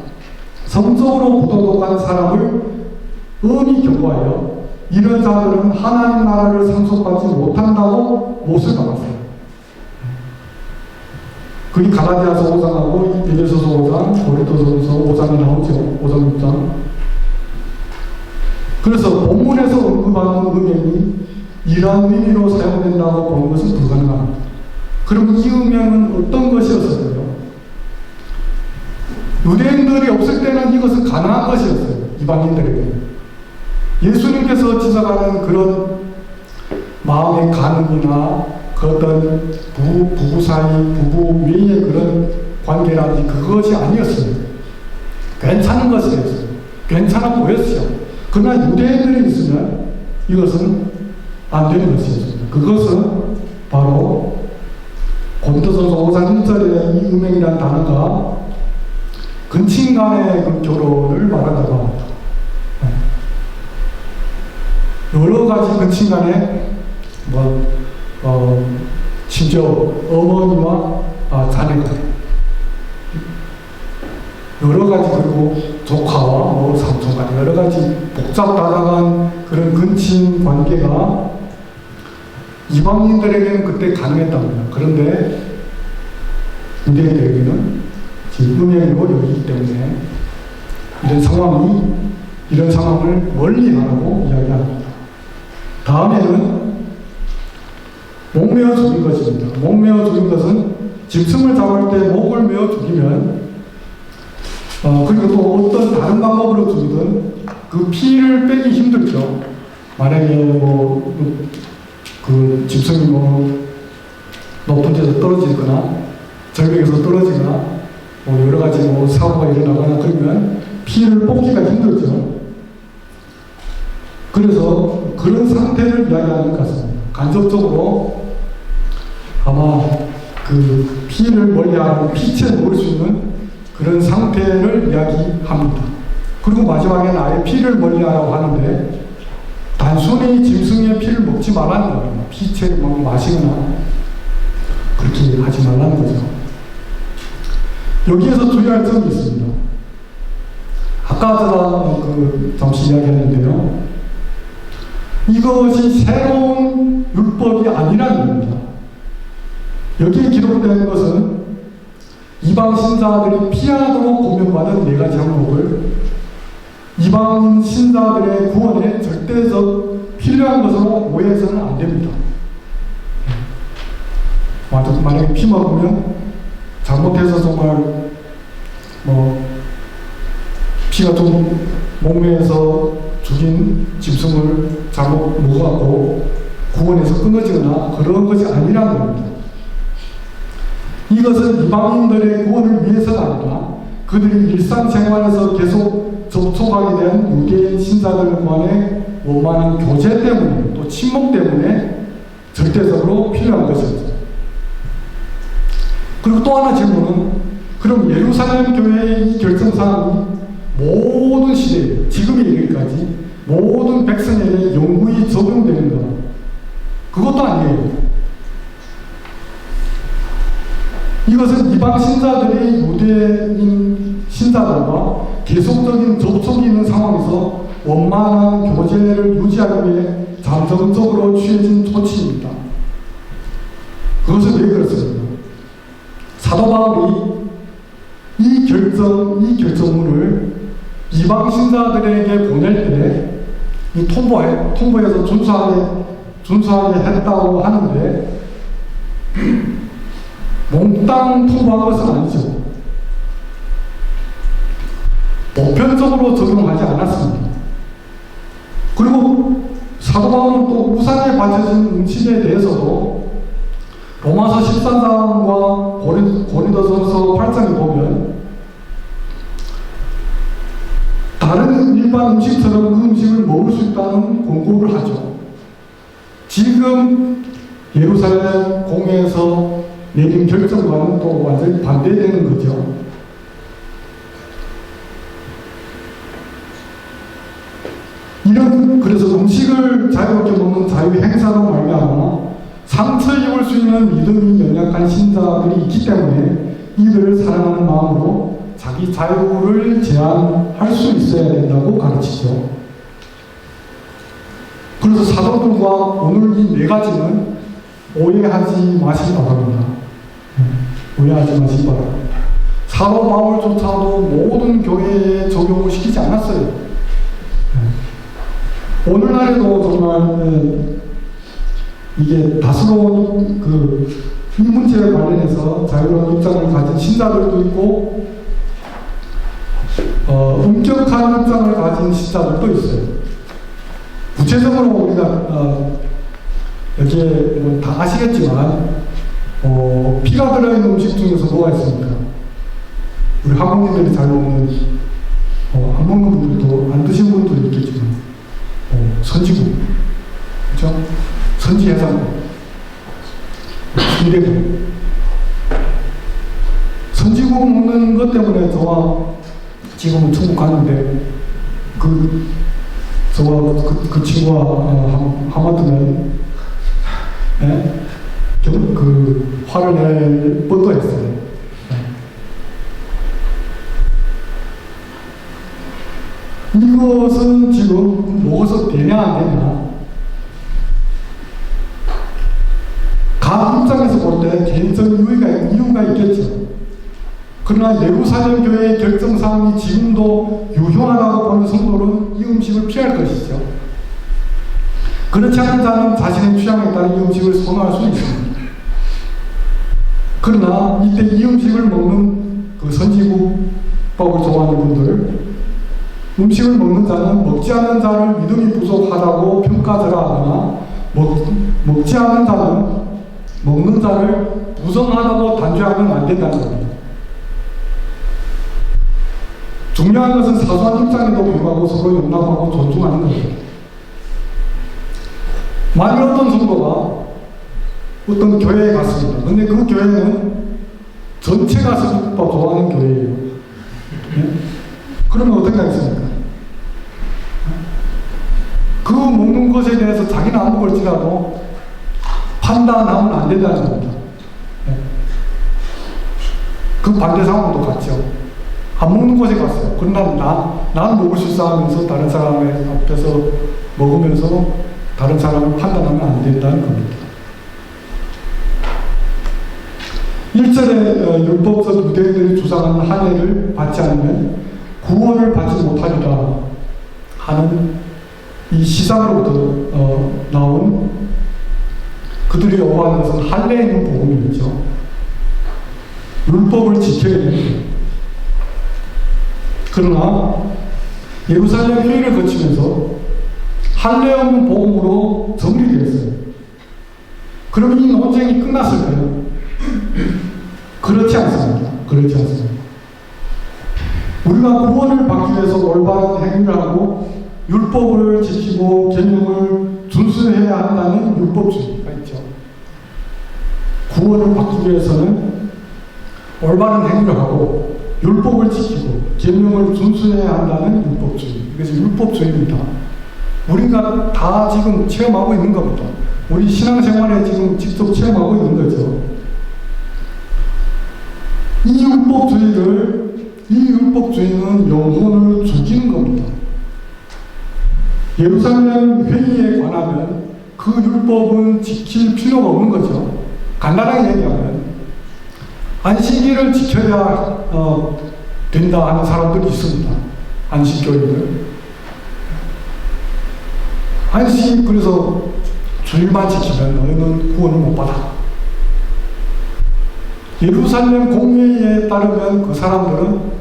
Speaker 5: 성적으로 부도덕한 사람을 엄히 경고하여 이런 자들은 하나님 나라를 상속받지 못한다고 못을 박았어요. 그게 갈라디아서 5장하고 에베소서 5장, 고린도전서 5장에 나오죠. 5장 6장. 그래서 본문에서 언급하는 음행이 이러한 의미로 사용된다고 보는 것은 불가능합니다. 그럼 이 음행은 어떤 것이었을까요? 유대인들이 없을 때는 이것은 가능한 것이었어요. 이방인들에게. 예수님께서 지적하는 그런 마음의 간음이나 그 어떤 부부 사이, 부부 외의 그런 관계라든지 그것이 아니었어요. 괜찮은 것이었어요. 괜찮아 보였어요. 그러나 유대인들이 있으면 이것은 안 되는 것이었습니다. 그것은 바로 고린도전서 5장 1절에 이 음행이라는 단어가 근친 간의 그 결혼을 말한다고 합니다. 여러 가지 근친 간에 심지어 어머니와 자녀가 여러 가지, 그리고 조카와 삼촌까지 여러 가지 복잡다단한 그런 근친 관계가 이방인들에게는 그때 가능했답니다. 그런데 유대인들에게는 지금 음행으로 여기기 때문에 이런 상황을 멀리하라고 이야기합니다. 다음에는 목매어 죽인 것입니다. 목매어 죽인 것은 짐승을 잡을 때 목을 메어 죽이면 그리고 또 어떤 다른 방법으로 죽이든 그 피를 빼기 힘들죠. 만약에 그 짐승이 높은 데서 떨어지거나 절벽에서 떨어지거나 여러 가지 사고가 일어나거나 그러면 피를 뽑기가 힘들죠. 그래서 그런 상태를 이야기하는 것 같습니다. 간접적으로 아마 그 피를 멀리하고 피채 먹을 수 있는 그런 상태를 이야기합니다. 그리고 마지막에는 아예 피를 멀리하라고 하는데 단순히 짐승의 피를 먹지 말라는 거예요. 피채를 마시거나 그렇게 하지 말라는 거죠. 여기에서 주의할 점이 있습니다. 아까 제가 잠시 이야기했는데요. 이것이 새로운 율법이 아니라는 겁니다. 여기에 기록된 것은 이방 신자들이 피하도록 고명받은 4가지 항목을 이방 신자들의 구원에 절대적 필요한 것으로 오해해서는 안 됩니다. 만약에 피 먹으면 잘못해서 정말 피가 좀 목매에서 죽인 짐승을 잘못 먹어갖고 구원에서 끊어지거나 그런 것이 아니라는 겁니다. 이것은 이방인들의 구원을 위해서가 아니라 그들이 일상생활에서 계속 접촉하게 된 유대인 신자들만의 원만한 교제 때문에 또 친목 때문에 절대적으로 필요한 것입니다. 그리고 또 하나 질문은 그럼 예루살렘 교회의 이 결정사항이 모든 시대에 지금에 이르기까지 모든 백성에게 영구히 적용되는가? 그것도 아니에요. 이것은 이방 신자들이 유대인 신자들과 계속적인 접촉이 있는 상황에서 원만한 교제를 유지하기 위해 잠정적으로 취해진 조치입니다. 그것은 왜 그렇습니까? 사도 바울이 이 결정문을 이방 신자들에게 보낼 때 이 통보해서 준수하게 했다고 하는데 몽땅 통보한 것은 아니죠. 보편적으로 적용하지 않았습니다. 그리고 사도 바울은 또 우상에 바쳐진 음식에 대해서도 로마서 13장과 고린도전서 8장에 보면 다른 일반 음식처럼 그 음식을 먹을 수 있다는 권고를 하죠. 지금 예루살렘 공회에서 내린 결정과는 또 완전히 반대되는 거죠. 그래서 음식을 자유롭게 먹는 자유 행사로 말미암아 상처 입을 수 있는 믿음이 연약한 신자들이 있기 때문에 이들을 사랑하는 마음으로 자기 자유를 제한할 수 있어야 된다고 가르치죠. 그래서 사도들과 오늘 이 네 가지는 오해하지 마시기 바랍니다. 오해하지 마시기 바랍니다. 사도 바울조차도 모든 교회에 적용을 시키지 않았어요. 오늘날에도 정말 이게 다스러운 이 문제에 관련해서 자유로운 입장을 가진 신자들도 있고 엄격한 입장을 가진 신자들도 있어요. 구체적으로 우리가 여기에 다 아시겠지만 피가 들어있는 음식 중에서 뭐가 있습니까? 우리 한국인들이 잘 먹는 안 먹는 분들도 안 드신 분들도 있겠지만 선지국, 그렇죠? 선지해산국, 순대국. 선지국 먹는 것 때문에 저와 지금은 중국 가는데 저와 그 친구와 하마터면 화를 낼 뻔도 했어요. 이것은 지금 먹어서 되냐 안 되냐, 각 입장에서 볼 때 개인적 이유가 있겠죠. 그러나 예루살렘 교회의 결정사항이 지금도 유효하다고 보는 성도는 이 음식을 피할 것이죠. 그렇지 않은 자는 자신의 취향에 따른 이 음식을 선호할 수 있습니다. 그러나 이때 이 음식을 먹는 선지국법을 좋아하는 분들, 음식을 먹는 자는 먹지 않는 자를 믿음이 부족하다고 평가하더라 하거나 먹지 않는 자는 먹는 자를 부정하다고 단죄하면 안 된다는 겁니다. 중요한 것은 사소한 입장에도 불구하고 서로 용납하고 존중하는 것입니다. 만일 어떤 성도가 어떤 교회에 갔습니다. 근데 그 교회는 전체가 선지국법 좋아하는 교회예요. 네? 그러면 어떻게 하겠습니까? 그 먹는 것에 대해서 자기는 안 먹을지라도 판단하면 안 된다는 겁니다. 네. 그 반대 상황도 같죠. 안 먹는 곳에 갔어요. 그러나 나는 먹을 수 있어 하면서 다른 사람의 앞에서 먹으면서 다른 사람을 판단하면 안 된다는 겁니다. 1절에 율법적 유대인들이 주장하는 할례를 받지 않으면 구원을 받지 못하리라 하는 이 시상으로부터 나온 그들이 요구하는 것은 할례에 있는 복음이죠. 율법을 지켜야 됩니다. 그러나 예루살렘 회의를 거치면서 할례 없는 복음으로 정리되었어요. 그럼 이 논쟁이 끝났을까요? 그렇지 않습니다. 그렇지 않습니다. 우리가 구원을 받기 위해서 올바른 행위를 하고 율법을 지키고 계명을 준수해야 한다는 율법주의가 있죠. 구원을 받기 위해서는 올바른 행위를 하고 율법을 지키고 계명을 준수해야 한다는 율법주의. 이것이 율법주의입니다. 우리가 다 지금 체험하고 있는 겁니다. 우리 신앙생활에 지금 직접 체험하고 있는 거죠. 이 율법주의는 영혼을 죽이는 겁니다. 예루살렘 회의에 관하면 그 율법은 지킬 필요가 없는 거죠. 간단하게 얘기하면 안식일을 지켜야 된다 하는 사람들이 있습니다. 안식교인들. 그래서 주일만 지키면 너희는 구원을 못 받아. 예루살렘 공회에 따르면 그 사람들은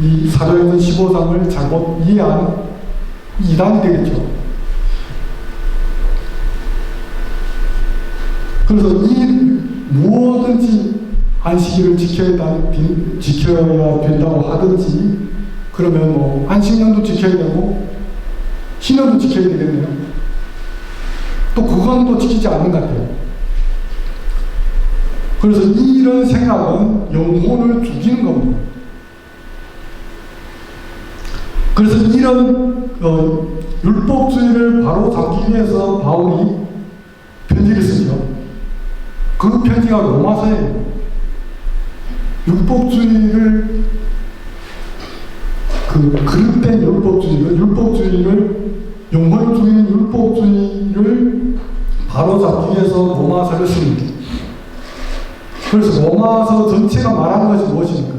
Speaker 5: 이 사도행전 15장을 잘못 이해한 이단이 되겠죠. 그래서 이 무엇든지 안식일을 지켜야 된다고 하든지, 그러면 뭐 안식년도 지켜야 되고 신년도 지켜야 되겠네요. 또 그건 또 지키지 않는 것 같아요. 그래서 이런 생각은 영혼을 죽이는 겁니다. 그래서 이런 율법주의를 바로 잡기 위해서 바울이 편지를 쓰죠. 그 편지가 로마서예요. 율법주의를, 그릇된 율법주의를, 영혼을 죽이는 율법주의를 바로 잡기 위해서 로마서를 씁니다. 그래서 로마서 전체가 말하는 것이 무엇입니까?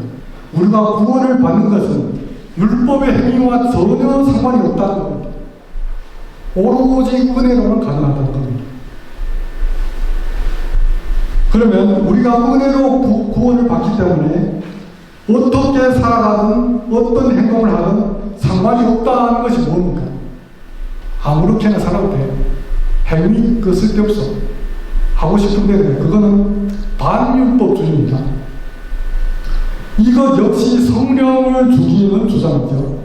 Speaker 5: 우리가 구원을 받는 것은 율법의 행위와 전혀 상관이 없다는 겁니다. 오로지 은혜로만 가능하다는 겁니다. 그러면 우리가 은혜로 구원을 받기 때문에 어떻게 살아가든 어떤 행동을 하든 상관이 없다는 것이 뭡니까? 아무렇게나 살아도 돼요. 행위 그 쓸데없어. 하고 싶은 대로. 그거는 반율법주의입니다. 이것 역시 성령을 죽이는 주장이죠.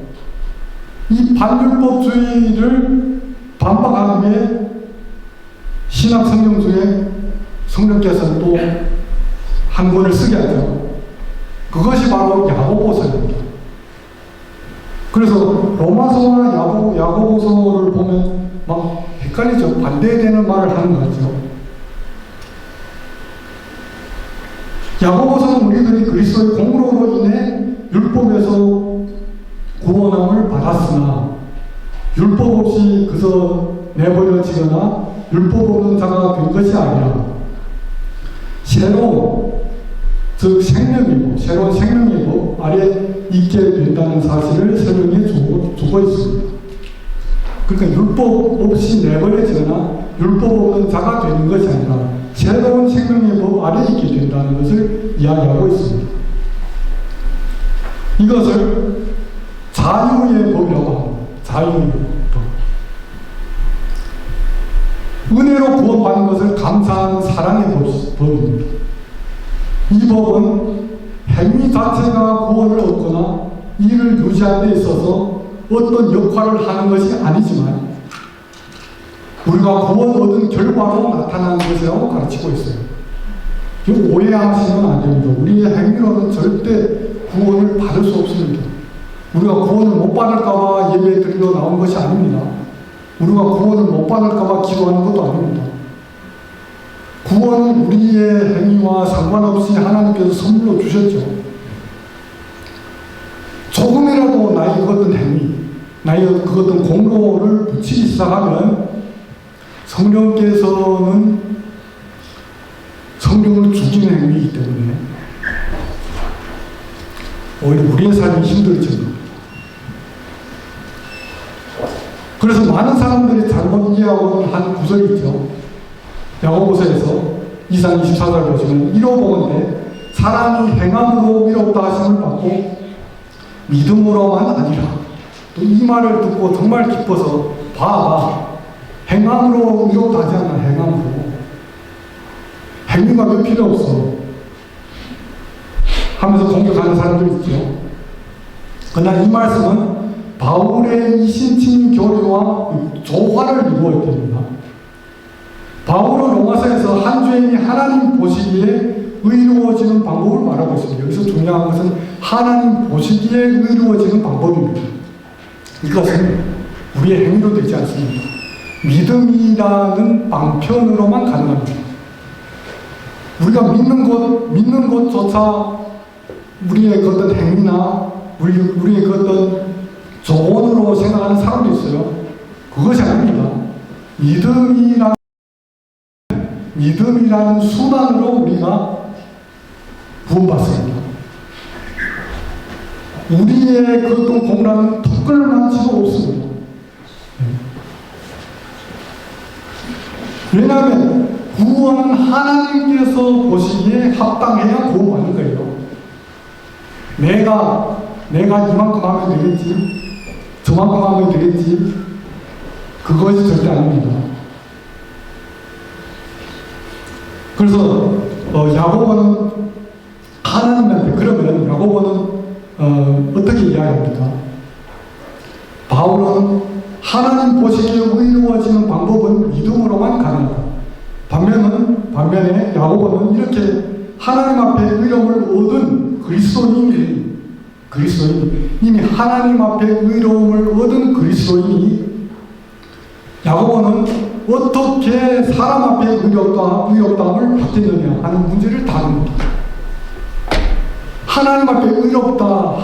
Speaker 5: 이 반율법주의를 반박하기 위해 신약 성경 중에 성령께서는 또 한 권을 쓰게 하죠. 그것이 바로 야고보서입니다. 그래서 로마서와 야고보서를 보면 막 헷갈리죠. 반대되는 말을 하는 거죠. 야고보서는 우리들이 그리스도의 공로로 인해 율법에서 구원함을 받았으나 율법 없이 그저 내버려지거나 율법 없는 자가 된 것이 아니라 즉 새로운 생명이고 아래 있게 된다는 사실을 설명해 주고 있습니다. 그러니까 율법 없이 내버려지거나 율법 없는 자가 되는 것이 아니라 새로운 생명의 법 아래 있게 된다는 것을 이야기하고 있습니다. 이것을 자유의 법이라고 합니다. 자유의 법. 은혜로 구원받는 것을 감사하는 사랑의 법입니다. 이 법은 행위 자체가 구원을 얻거나 이를 유지하는 데 있어서 어떤 역할을 하는 것이 아니지만 우리가 구원 얻은 결과로 나타나는 것이라고 가르치고 있어요. 이거 오해하시면 안 됩니다. 우리의 행위로는 절대 구원을 받을 수 없습니다. 우리가 구원을 못 받을까봐 예배 드리러 나온 것이 아닙니다. 우리가 구원을 못 받을까봐 기도하는 것도 아닙니다. 구원은 우리의 행위와 상관없이 하나님께서 선물로 주셨죠. 조금이라도 나의 그 어떤 행위, 나의 그 어떤 공로를 붙이기 시작하면 성령께서는 성령을 죽이는 행위이기 때문에 오히려 우리의 삶이 힘들어집니다. 그래서 많은 사람들이 잘못 이해하고 한 구절이 있죠. 야고보서에서 2장 24절 보시면 이로보건대 사람이 행함으로 의롭다 하심을 받고 믿음으로만 아니라 또 이 말을 듣고 정말 기뻐서 봐 행함으로 의롭다 하지 않나. 행함으로 행위가 왜 필요 없어 하면서 공격하는 사람들 있죠. 그러나 이 말씀은 바울의 이신칭 교리와 조화를 이루어야 됩니다. 바울은 로마서에서 한 죄인이 하나님 보시기에 의로워지는 방법을 말하고 있습니다. 여기서 중요한 것은 하나님 보시기에 의로워지는 방법입니다. 이것은 우리의 행위로 되지 않습니다. 믿음이라는 방편으로만 가능합니다. 우리가 믿는 것조차 우리의 그 어떤 행위나 우리의 그 어떤 조언으로 생각하는 사람도 있어요. 그것이 아닙니다. 믿음이라는 수단으로 우리가 구원받습니다. 우리의 그 어떤 공로는 턱걸만치도 없습니다. 왜냐하면 구원은 하나님께서 보시기에 합당해야 구원받는 거예요. 내가 이만큼 하면 되겠지, 저만큼 하면 되겠지, 그것이 절대 아닙니다. 그래서 야고보는 하나님한테, 그러면 야고보는 어떻게 이야기합니까? 바울은 하나님 보시기에 의로워지는 방법은 믿음으로만 가능하다. 반면에 야고보는 이렇게 하나님 앞에 의로움을 얻은 그리스도인이 이미 하나님 앞에 의로움을 얻은 그리스도인이, 야고보는 어떻게 사람 앞에 의롭다함을 받겠느냐 하는 문제를 다룹니다. 하나님 앞에 의롭다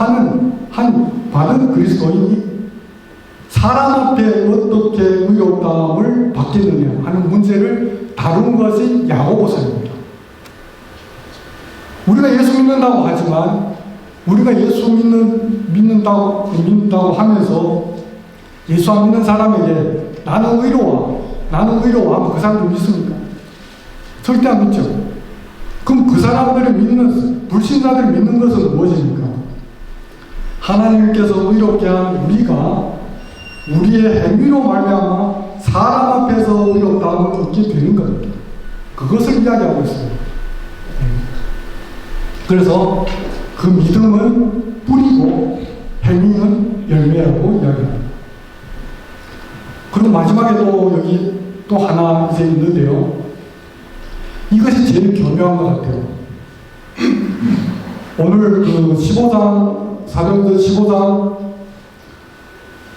Speaker 5: 받은 그리스도인이 사람 앞에 어떻게 의롭다함을 받겠느냐 하는 문제를 다룬 것이 야고보서입니다. 우리가 예수 믿는다고 하지만, 우리가 예수 믿는다고 하면서 예수 안 믿는 사람에게 나는 의로워 하면 그 사람들 믿습니까? 절대 안 믿죠. 그럼 그 사람들을 믿는, 불신자들을 믿는 것은 무엇입니까? 하나님께서 의롭게 한 우리가 우리의 행위로 말미암아 사람 앞에서 의롭다함을 얻게 되는 겁니다. 그것을 이야기하고 있어요. 그래서 그 믿음은 뿌리고 행위는 열매라고 이야기합니다. 그리고 마지막에 또 여기 또 하나 이제 있는데요. 이것이 제일 교묘한 것 같아요. 오늘 그 15장, 사도행전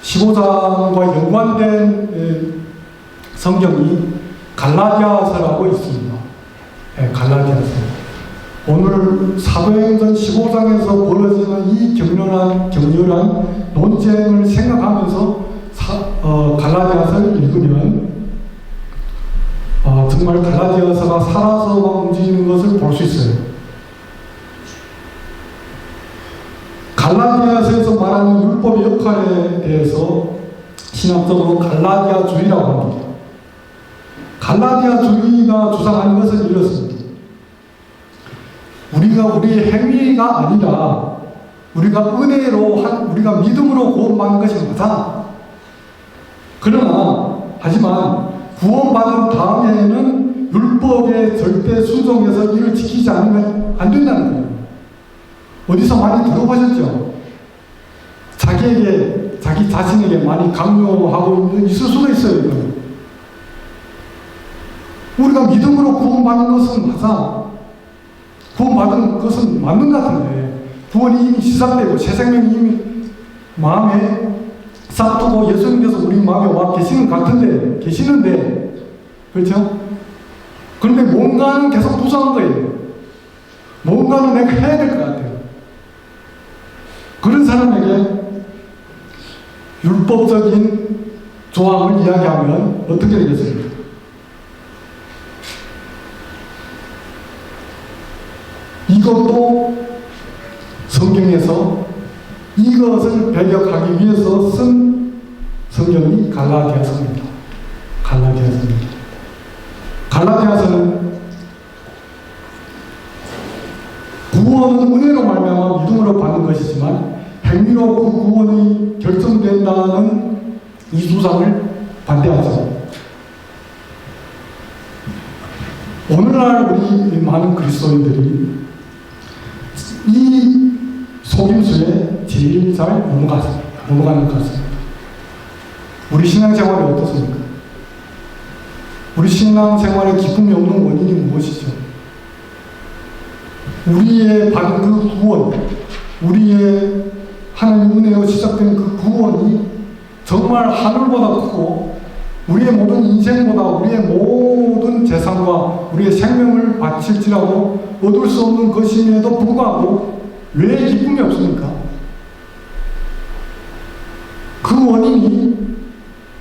Speaker 5: 15장과 연관된 성경이 갈라디아서라고 있습니다. 네, 갈라디아서. 오늘 사도행전 15장에서 벌어지는 이 격렬한 논쟁을 생각하면서 갈라디아서를 읽으면 정말 갈라디아서가 살아서 움직이는 것을 볼 수 있어요. 갈라디아서에서 말하는 율법의 역할에 대해서 신학적으로 갈라디아주의라고 합니다. 갈라디아주의가 주장하는 것은 이렇습니다. 우리가 우리의 행위가 아니라 우리가 은혜로 우리가 믿음으로 구원받는 것이 맞아. 하지만 구원받은 다음에는 율법에 절대 순종해서 이를 지키지 않으면 안 된다는 거예요. 어디서 많이 들어보셨죠? 자기 자신에게 많이 강요하고 있을 수도 있어요. 이건. 우리가 믿음으로 구원받는 것은 맞아. 구원받은 것은 맞는 것 같은데, 구원이 이미 시작되고 새 생명이 이미 마음에 싹 트고 예수님께서 우리 마음에 와 계시는데, 그렇죠? 그런데 뭔가는 계속 부정한 거예요. 뭔가는 내가 해야 될 것 같아요. 그런 사람에게 율법적인 조항을 이야기하면 어떻게 되겠습니까? 이것도 성경에서 이것을 배격하기 위해서 쓴 성경이 갈라디아서입니다. 갈라디아서는 구원은 은혜로 말미암아 믿음으로 받는 것이지만 행위로 그 구원이 결정된다는 이 주장을 반대하죠. 오늘날 우리 많은 그리스도인들이 이 속임수에 제일 잘 넘어가는 것 같습니다. 우리 신앙생활이 어떻습니까? 우리 신앙생활에 기쁨이 없는 원인이 무엇이죠? 우리의 받은 그 구원, 우리의 하나님 은혜로 시작된 그 구원이 정말 하늘보다 크고 우리의 모든 인생보다 우리의 모든 재산과 우리의 생명을 바칠지라도 얻을 수 없는 것임에도 불구하고 왜 기쁨이 없습니까? 그 원인이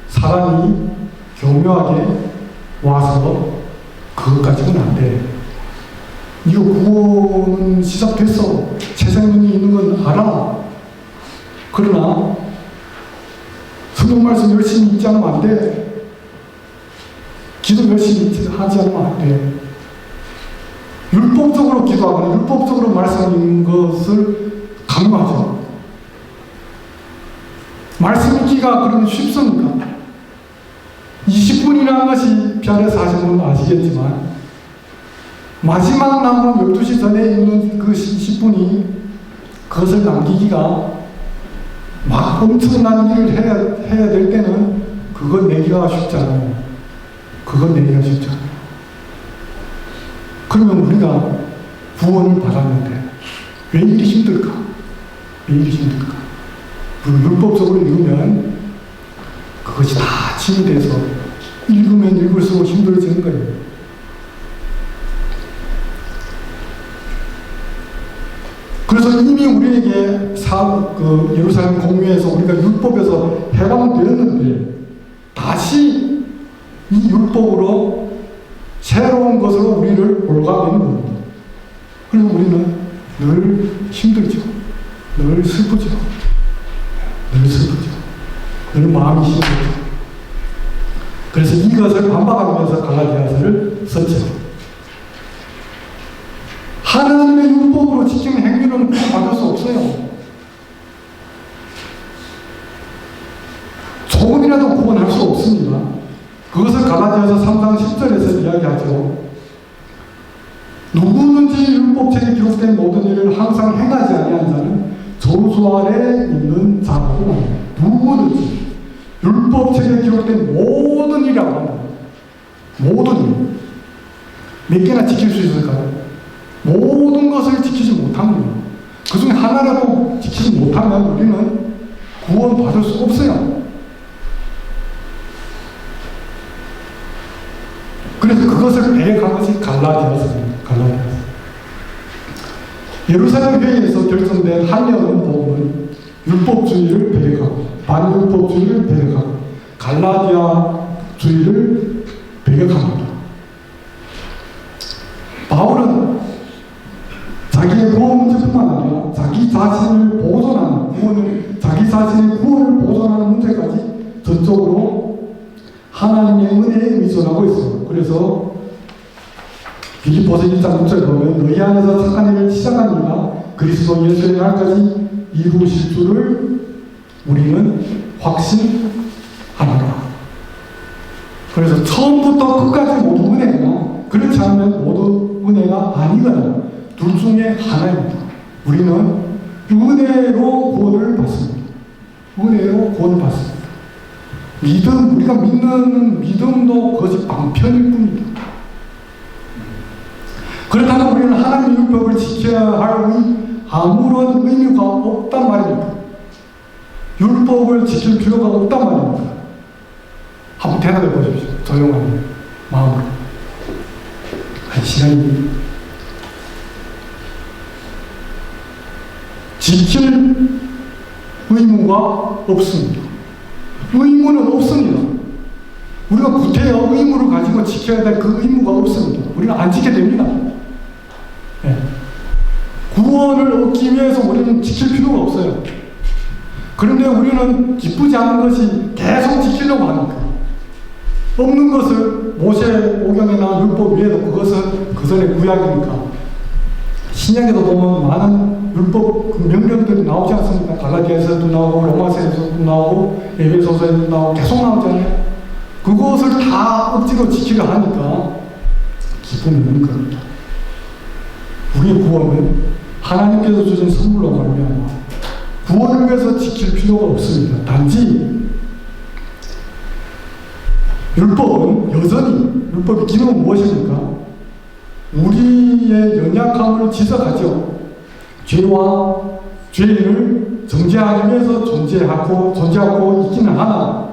Speaker 5: 사람이 교묘하게 와서 그것까지는 안 돼. 이거 구원은 시작됐어. 새 생명이 있는 건 알아. 그러나 성경 말씀 열심히 읽지 않으면 안 돼. 기도 열심히 하지 않으면 안 돼. 율법적으로 기도하거나 율법적으로 말씀 읽는 것을 강요하죠. 말씀 읽기가 그러면 쉽습니까? 20분이라는 것이 별에 사시는 분 아시겠지만 마지막 남은 12시 전에 있는 그 20분이 그것을 남기기가 막 엄청난 일을 해야 될 때는 그건 내기가 쉽지 않아요. 그건 내기가 쉽지 않아요. 그러면 우리가 구원을 받았는데 왜 이리 힘들까? 왜 이리 힘들까? 율법적으로 읽으면 그것이 다 짐이 돼서 읽으면 읽을수록 힘들어지는 거예요. 그래서 이미 우리에게 예루살렘 공유에서 우리가 율법에서 해방되었는데 다시 이 율법으로 새로운 것으로 우리를 몰아가는 겁니다. 그래서 우리는 늘 힘들죠. 늘 슬프죠. 늘 슬프죠. 늘 마음이 힘들죠. 그래서 이것을 반박하면서 갈라디아서를 썼죠. 하나님의 율법으로 지키는 행위는 구원받을 수 없어요. 조금이라도 구원할 수 없습니다. 그것을 갈라디아서 3장 10절에서 이야기하죠. 누구든지 율법책에 기록된 모든 일을 항상 행하지 아니한 자는 저주 아래 있는 자라고 합니다. 누구든지 율법책에 기록된 모든 일이라고 합니다. 모든 일. 몇 개나 지킬 수 있을까요? 모든 것을 지키지 못합니다. 그 중에 하나라도 지키지 못하면 우리는 구원받을 수 없어요. 그래서 그것을 배격한 것이 갈라디아서입니다. 갈라디아서. 예루살렘 회의에서 결정된 한려는 복음은 율법주의를 배격하고 반율법주의를 배격하고 갈라디아주의를 배격합니다. 바울은 자기의 구원 문제뿐만 아니라 자기 자신을 보존하는 자기 자신의 구원을 보존하는 문제까지 전적으로 하나님의 은혜에 의존하고 있습니다. 그래서 빌립보서 1장 6절 보면 너희 안에서 착한 일을 시작한 이가 그리스도 예수의 날까지 이루실 줄을 우리는 확신하노라. 그래서 처음부터 끝까지 모두 은혜가 그렇지 않으면 모두 은혜가 아니거나 둘 중에 하나입니다. 우리는 은혜로 구원을 받습니다. 은혜로 구원을 받습니다. 우리가 믿는 믿음도 그것이 방편일 뿐입니다. 그렇다면 우리는 하나님의 율법을 지켜야 할 아무런 의무가 없단 말입니다. 율법을 지킬 필요가 없단 말입니다. 한번 대답해 보십시오. 조용한 마음으로. 시간이 지킬 의무가 없습니다. 의무는 없습니다. 우리가 구태여 의무를 가지고 지켜야 될 그 의무가 없습니다. 우리는 안 지켜야 됩니다. 네. 구원을 얻기 위해서 우리는 지킬 필요가 없어요. 그런데 우리는 기쁘지 않은 것이 계속 지키려고 하는 거예요. 없는 것을 모세오경이나 율법 위에도 그것은 그 전에 구약이니까 신약에도 보면 많은 율법 명령들이 나오지 않습니까? 갈라디아서도 나오고 로마서에서도 나오고 에베소서에도 나오고 계속 나오잖아요. 그것을 다 억지로 지키려 하니까 기쁨이 없는 겁니다. 우리의 구원은 하나님께서 주신 선물로 말미암아 구원을 위해서 지킬 필요가 없습니다. 단지 율법은 여전히 율법의 기능은 무엇입니까? 우리의 연약함을 지적하죠. 죄와 죄인을 정죄하기 위해서 존재하고 있기는 하나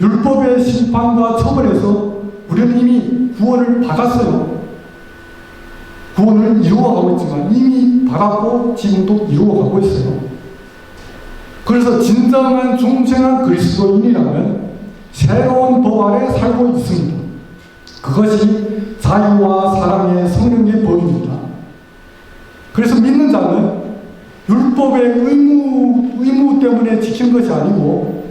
Speaker 5: 율법의 심판과 처벌에서 우리는 이미 구원을 받았어요. 구원을 이루어가고 있지만 이미 받았고 지금도 이루어가고 있어요. 그래서 진정한 중생한 그리스도인이라면 새로운 법 아래 살고 있습니다. 그것이 자유와 사랑의 성령의 법입니다. 그래서 믿는 자는 율법의 의무 때문에 지킨 것이 아니고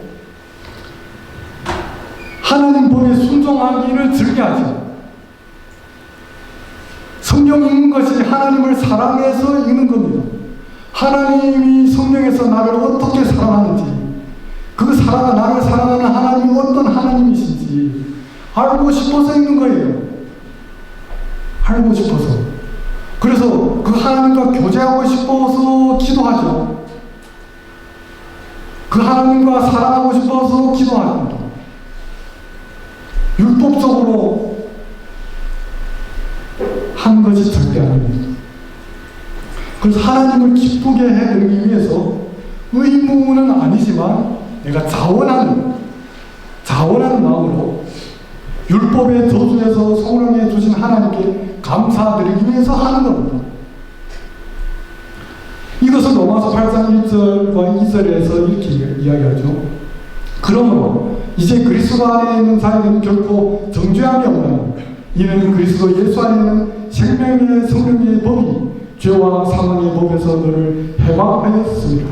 Speaker 5: 하나님 법에 율법에 순종하기를 즐겨하죠. 성경 읽는 것이 하나님을 사랑해서 읽는 겁니다. 하나님이 성경에서 나를 어떻게 사랑하는지, 그 나를 사랑하는 하나님이 어떤 하나님이신지 알고 싶어서 읽는 거예요. 알고 싶어서. 그래서 그 하나님과 교제하고 싶어서 기도하죠. 그 하나님과 사랑하고 싶어서 기도합니다. 율법적으로 한 것이 절대 아닙니다. 그래서 하나님을 기쁘게 해드리기 위해서 의무는 아니지만 내가 자원하는 마음으로 율법의 저주에서 성령에 주신 하나님께 감사드리기 위해서 하는 겁니다. 이것은 로마서 8장 1절과 2절에서 이렇게 이야기하죠. 그러므로 이제 그리스도 안에 있는 자에게는 결코 정죄함이 없나니 이는 그리스도 예수 안에는 생명의 성령의 법이 죄와 사망의 법에서 너를 해방하였습니다.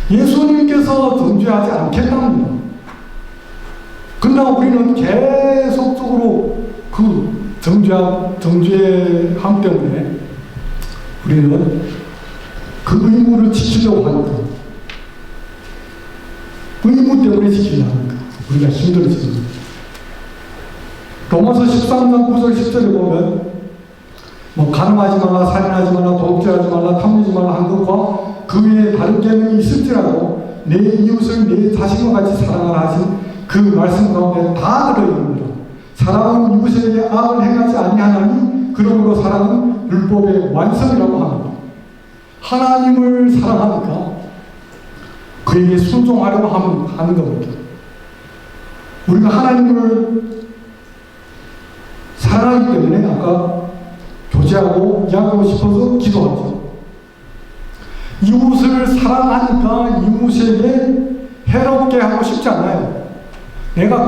Speaker 5: 예수님께서 정죄하지 않겠답니다. 그러나 우리는 계속적으로 그 정죄함 때문에 우리는 그 의무를 지키려고 하니까, 의무 때문에 지키려고 하니까 우리가 힘들어집니다. 로마서 13장 9절 10절에 보면 가늠하지 말라, 살인하지 말라, 도둑질하지 말라, 탐내지 말라 한 것과 그 외에 다른 계명이 있을지라도 내 이웃을 내 자신과 같이 사랑하라 하신 그 말씀 가운데 다 들어있습니다. 사랑은 이웃에게 악을 행하지 아니하나니 그러므로 사랑은 율법의 완성이라고 합니다. 하나님을 사랑하니까 그에게 순종하려고 하는 겁니다. 우리가 하나님을 사랑하기 때문에 아까 교제하고 이야기하고 싶어서 기도하죠. 이웃을 사랑하니까 이웃에게 해롭게 하고 싶지 않아요. 내가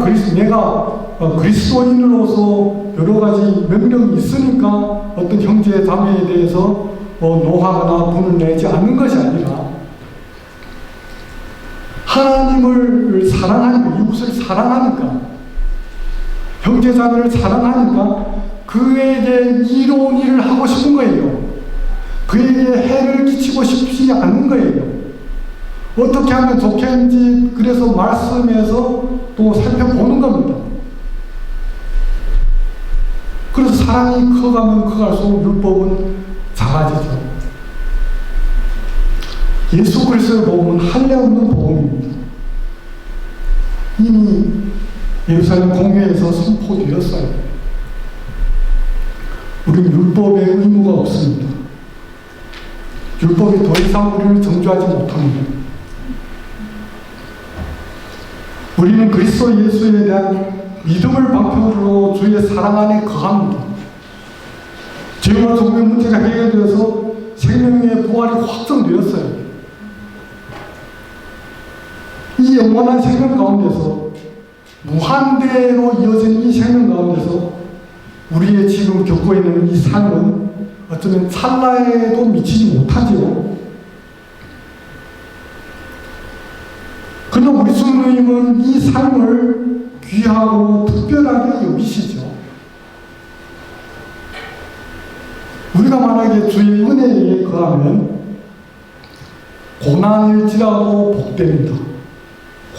Speaker 5: 그리스도인으로서 여러 가지 명령이 있으니까 어떤 형제 자매에 대해서 노하거나 분을 내지 않는 것이 아니라 하나님을 사랑하니까, 이웃을 사랑하니까, 형제 자매를 사랑하니까 그에게 이로운 일을 하고 싶은 거예요. 그에게 해를 끼치고 싶지 않은 거예요. 어떻게 하면 좋겠는지 그래서 말씀에서 또 살펴보는 겁니다. 그래서 사랑이 커가면 커갈수록 율법은 작아지죠. 예수 그리스도의 복음은 할례없는 복음입니다. 이미 예루살렘 공회에서 선포되었어요. 우리는 율법의 의무가 없습니다. 율법이 더 이상 우리를 정죄하지 못합니다. 우리는 그리스도 예수에 대한 믿음을 방편으로 주의 사랑 안에 거합니다. 죄와 죽음의 문제가 해결되어서 생명의 부활이 확정되었어요. 이 영원한 생명 가운데서, 무한대로 이어진 이 생명 가운데서 우리의 지금 겪고 있는 이 삶은 어쩌면 찰나에도 미치지 못하지요. 그러나 우리 주님은 이 삶을 귀하고 특별하게 여기시죠. 우리가 만약에 주의 은혜에 거하면 고난일지라도 복됩니다.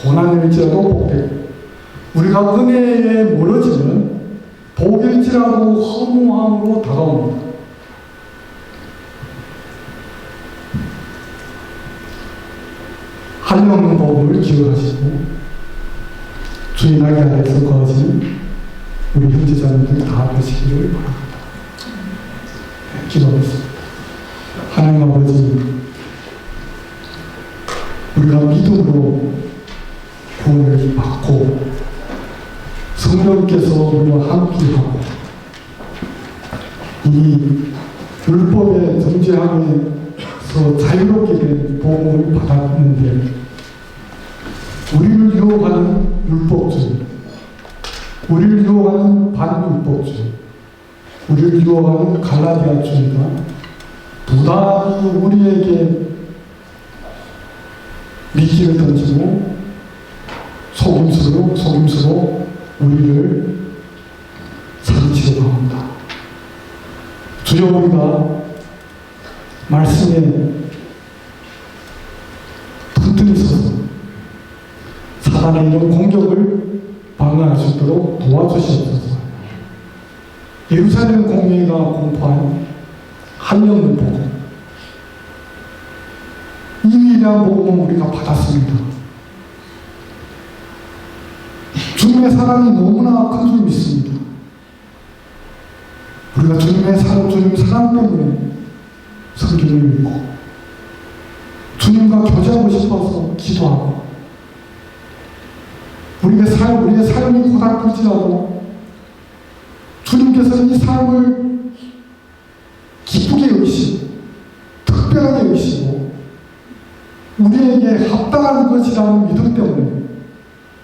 Speaker 5: 고난일지라도 복됩니다. 우리가 은혜에 멀어지면 복일지라도 허무함으로 다가옵니다. 할례없는 복음을 기억하시고 주의 날개 아래에서 거하시는 우리 형제자매들 다 되시기를 바랍니다. 기도하겠습니다. 하나님 아버지, 우리가 믿음으로 구원을 받고 성령께서 우리와 함께하고 이 율법의 정죄함에서 자유롭게 된 복음을 받았는데 우리를 유혹하는 율법주의, 우리를 유혹하는 반율법주의, 우리를 유혹하는 갈라디아주의가 부단히 우리에게 미끼를 던지고 속임수로 우리를 삼치고 갑니다. 주여, 우리가 말씀에 튼튼히 서서 사단의 이런 공격을 방어할 수 있도록 도와주시옵소서. 예루살렘 공회가 공포한 한영을 보고 이 위대한 복음은 우리가 받았습니다. 주님의 사랑이 너무나 큰 줄 믿습니다. 우리가 주님의 사랑 때문에 성경을 읽고 주님과 교제하고 싶어서 기도하고 우리의 삶이 고달플지라도 주님께서는 이 삶을 기쁘게 여기시고 특별하게 여기시고 우리에게 합당한 것이라는 믿음 때문에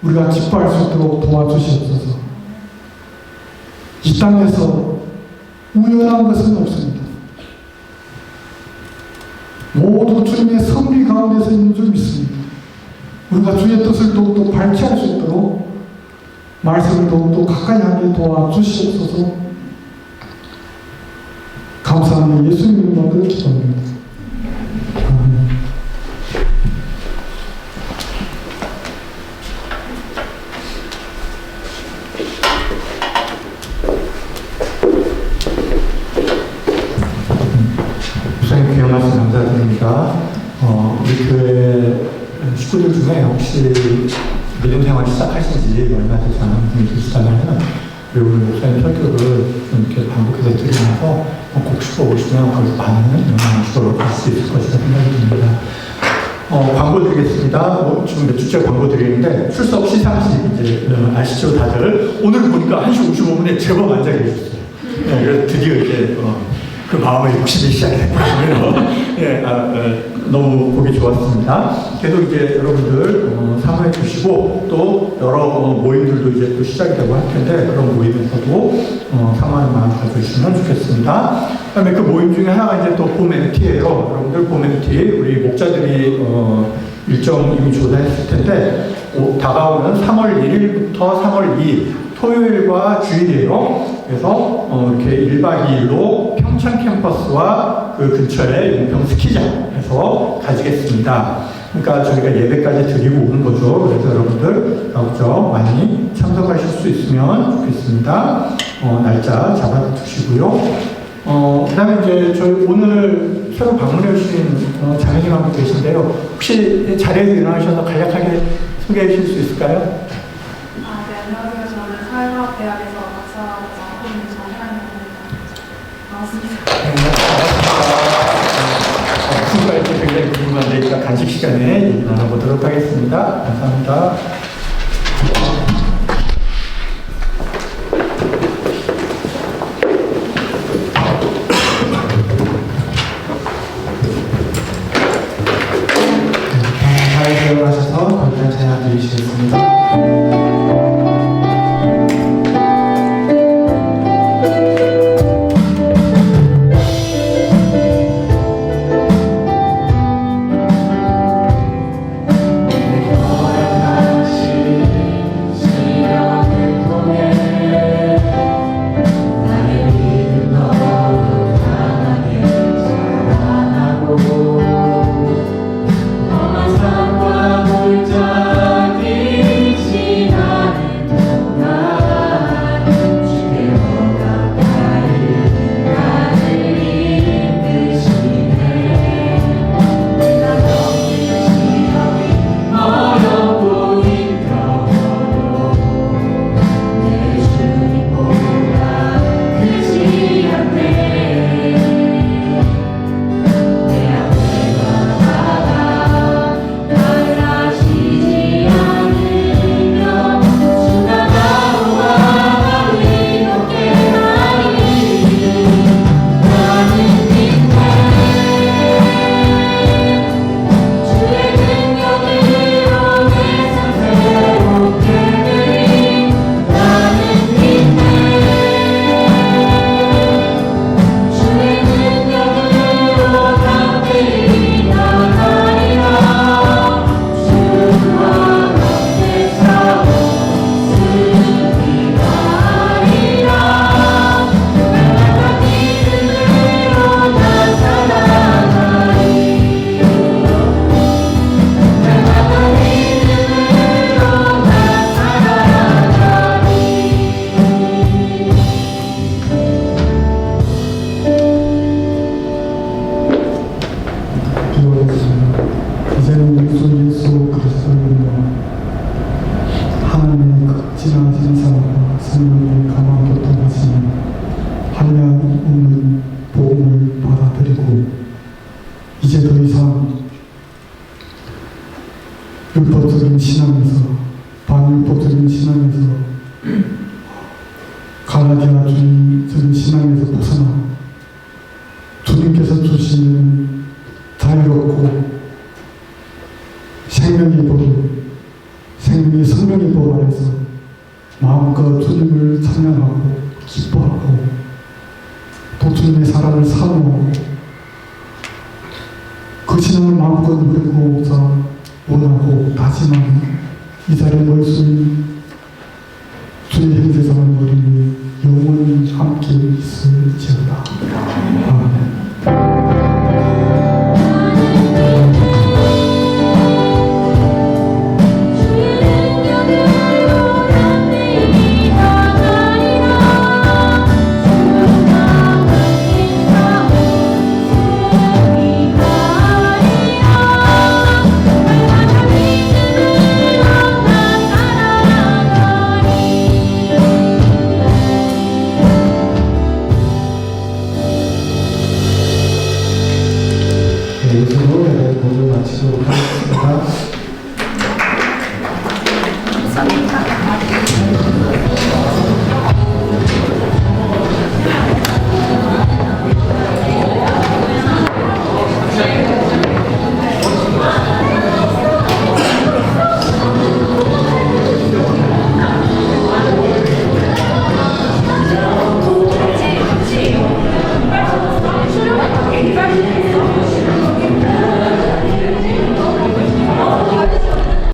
Speaker 5: 우리가 기뻐할 수 있도록 도와주시옵소서. 이 땅에서 우연한 것은 없습니다. 모두 주님의 섭리 가운데서 있는 줄 믿습니다. 우리가 주의 뜻을 더욱더 밝히할 수 있도록 말씀을 더욱더 가까이 하게 도와주시옵소서. 감사합니다. 예수님 이름으로 기도합니다. 아멘.
Speaker 1: 목사님 귀한 말씀 감사드립니다. 우리 교회 식구들 중에 혹시 믿음 생활 시작하신 지 얼마 되지 않은 분이 계시다면 우리 목사님 설교를 좀 이렇게 반복해서 들으면서 꼭 싶어보시면 거기서 많은 영향을 주도록 할 수 있을 것이라 생각이 듭니다. 광고 드리겠습니다. 지금 몇 주째 광고 드리는데 출석 시상식 이제 아시죠 다들? 오늘 보니까 1시 55분에 제법 앉아 계셨어요. 네, 그래서 드디어 이제 그 마음의 욕심이 시작됐고요. 예, 너무 보기 좋았습니다. 계속 이제 여러분들 사모해 주시고 또 여러 모임들도 이제 또 시작이 되고 할 텐데 그런 모임에서도 사모하는 마음 가져주시면 좋겠습니다. 그다음에 그 모임 중에 하나가 이제 또 봄 MT예요. 여러분들 봄 MT 우리 목자들이 일정 이미 조사했을 텐데 다가오는 3월 1일부터 3월 2일 토요일과 주일이에요. 그래서 이렇게 1박 2일로 평창 캠퍼스와 그 근처에 용평 스키장에서 가지겠습니다. 그러니까 저희가 예배까지 드리고 오는 거죠. 그래서 여러분들 가급적 많이 참석하실 수 있으면 좋겠습니다. 날짜 잡아두시고요. 그 다음에 이제 저희 오늘 새로 방문해 주신 장애인 한 분 계신데요. 혹시 자리에서 일어나셔서 간략하게 소개해 주실 수 있을까요?
Speaker 6: 네, 안녕하세요. 저는 사회과학대학에서 박사학위를 하고 있는 정혜란입니다. 반갑습니다.
Speaker 1: 수가 이렇게 굉장히 궁금한데 일단 간식 시간에 얘기 나눠보도록 하겠습니다. 감사합니다.
Speaker 7: 잘 들어가셔서 건강 찬양 드리시겠습니다.
Speaker 2: 험한 산과 골짜기
Speaker 5: 율법적인 신앙에서, 반율법적인 신앙에서, 갈라디아주의적인 신앙에서 벗어나 주님께서 주시는 자유롭고 생명의 법, 생명의 성령의 법 안에서 마음껏 주님을 찬양하고 기뻐하고 또 주님의 사랑을 사모하고 그 신앙을 마음껏 누리고자 원하고 다짐하는 이 자리에 모일 수 있는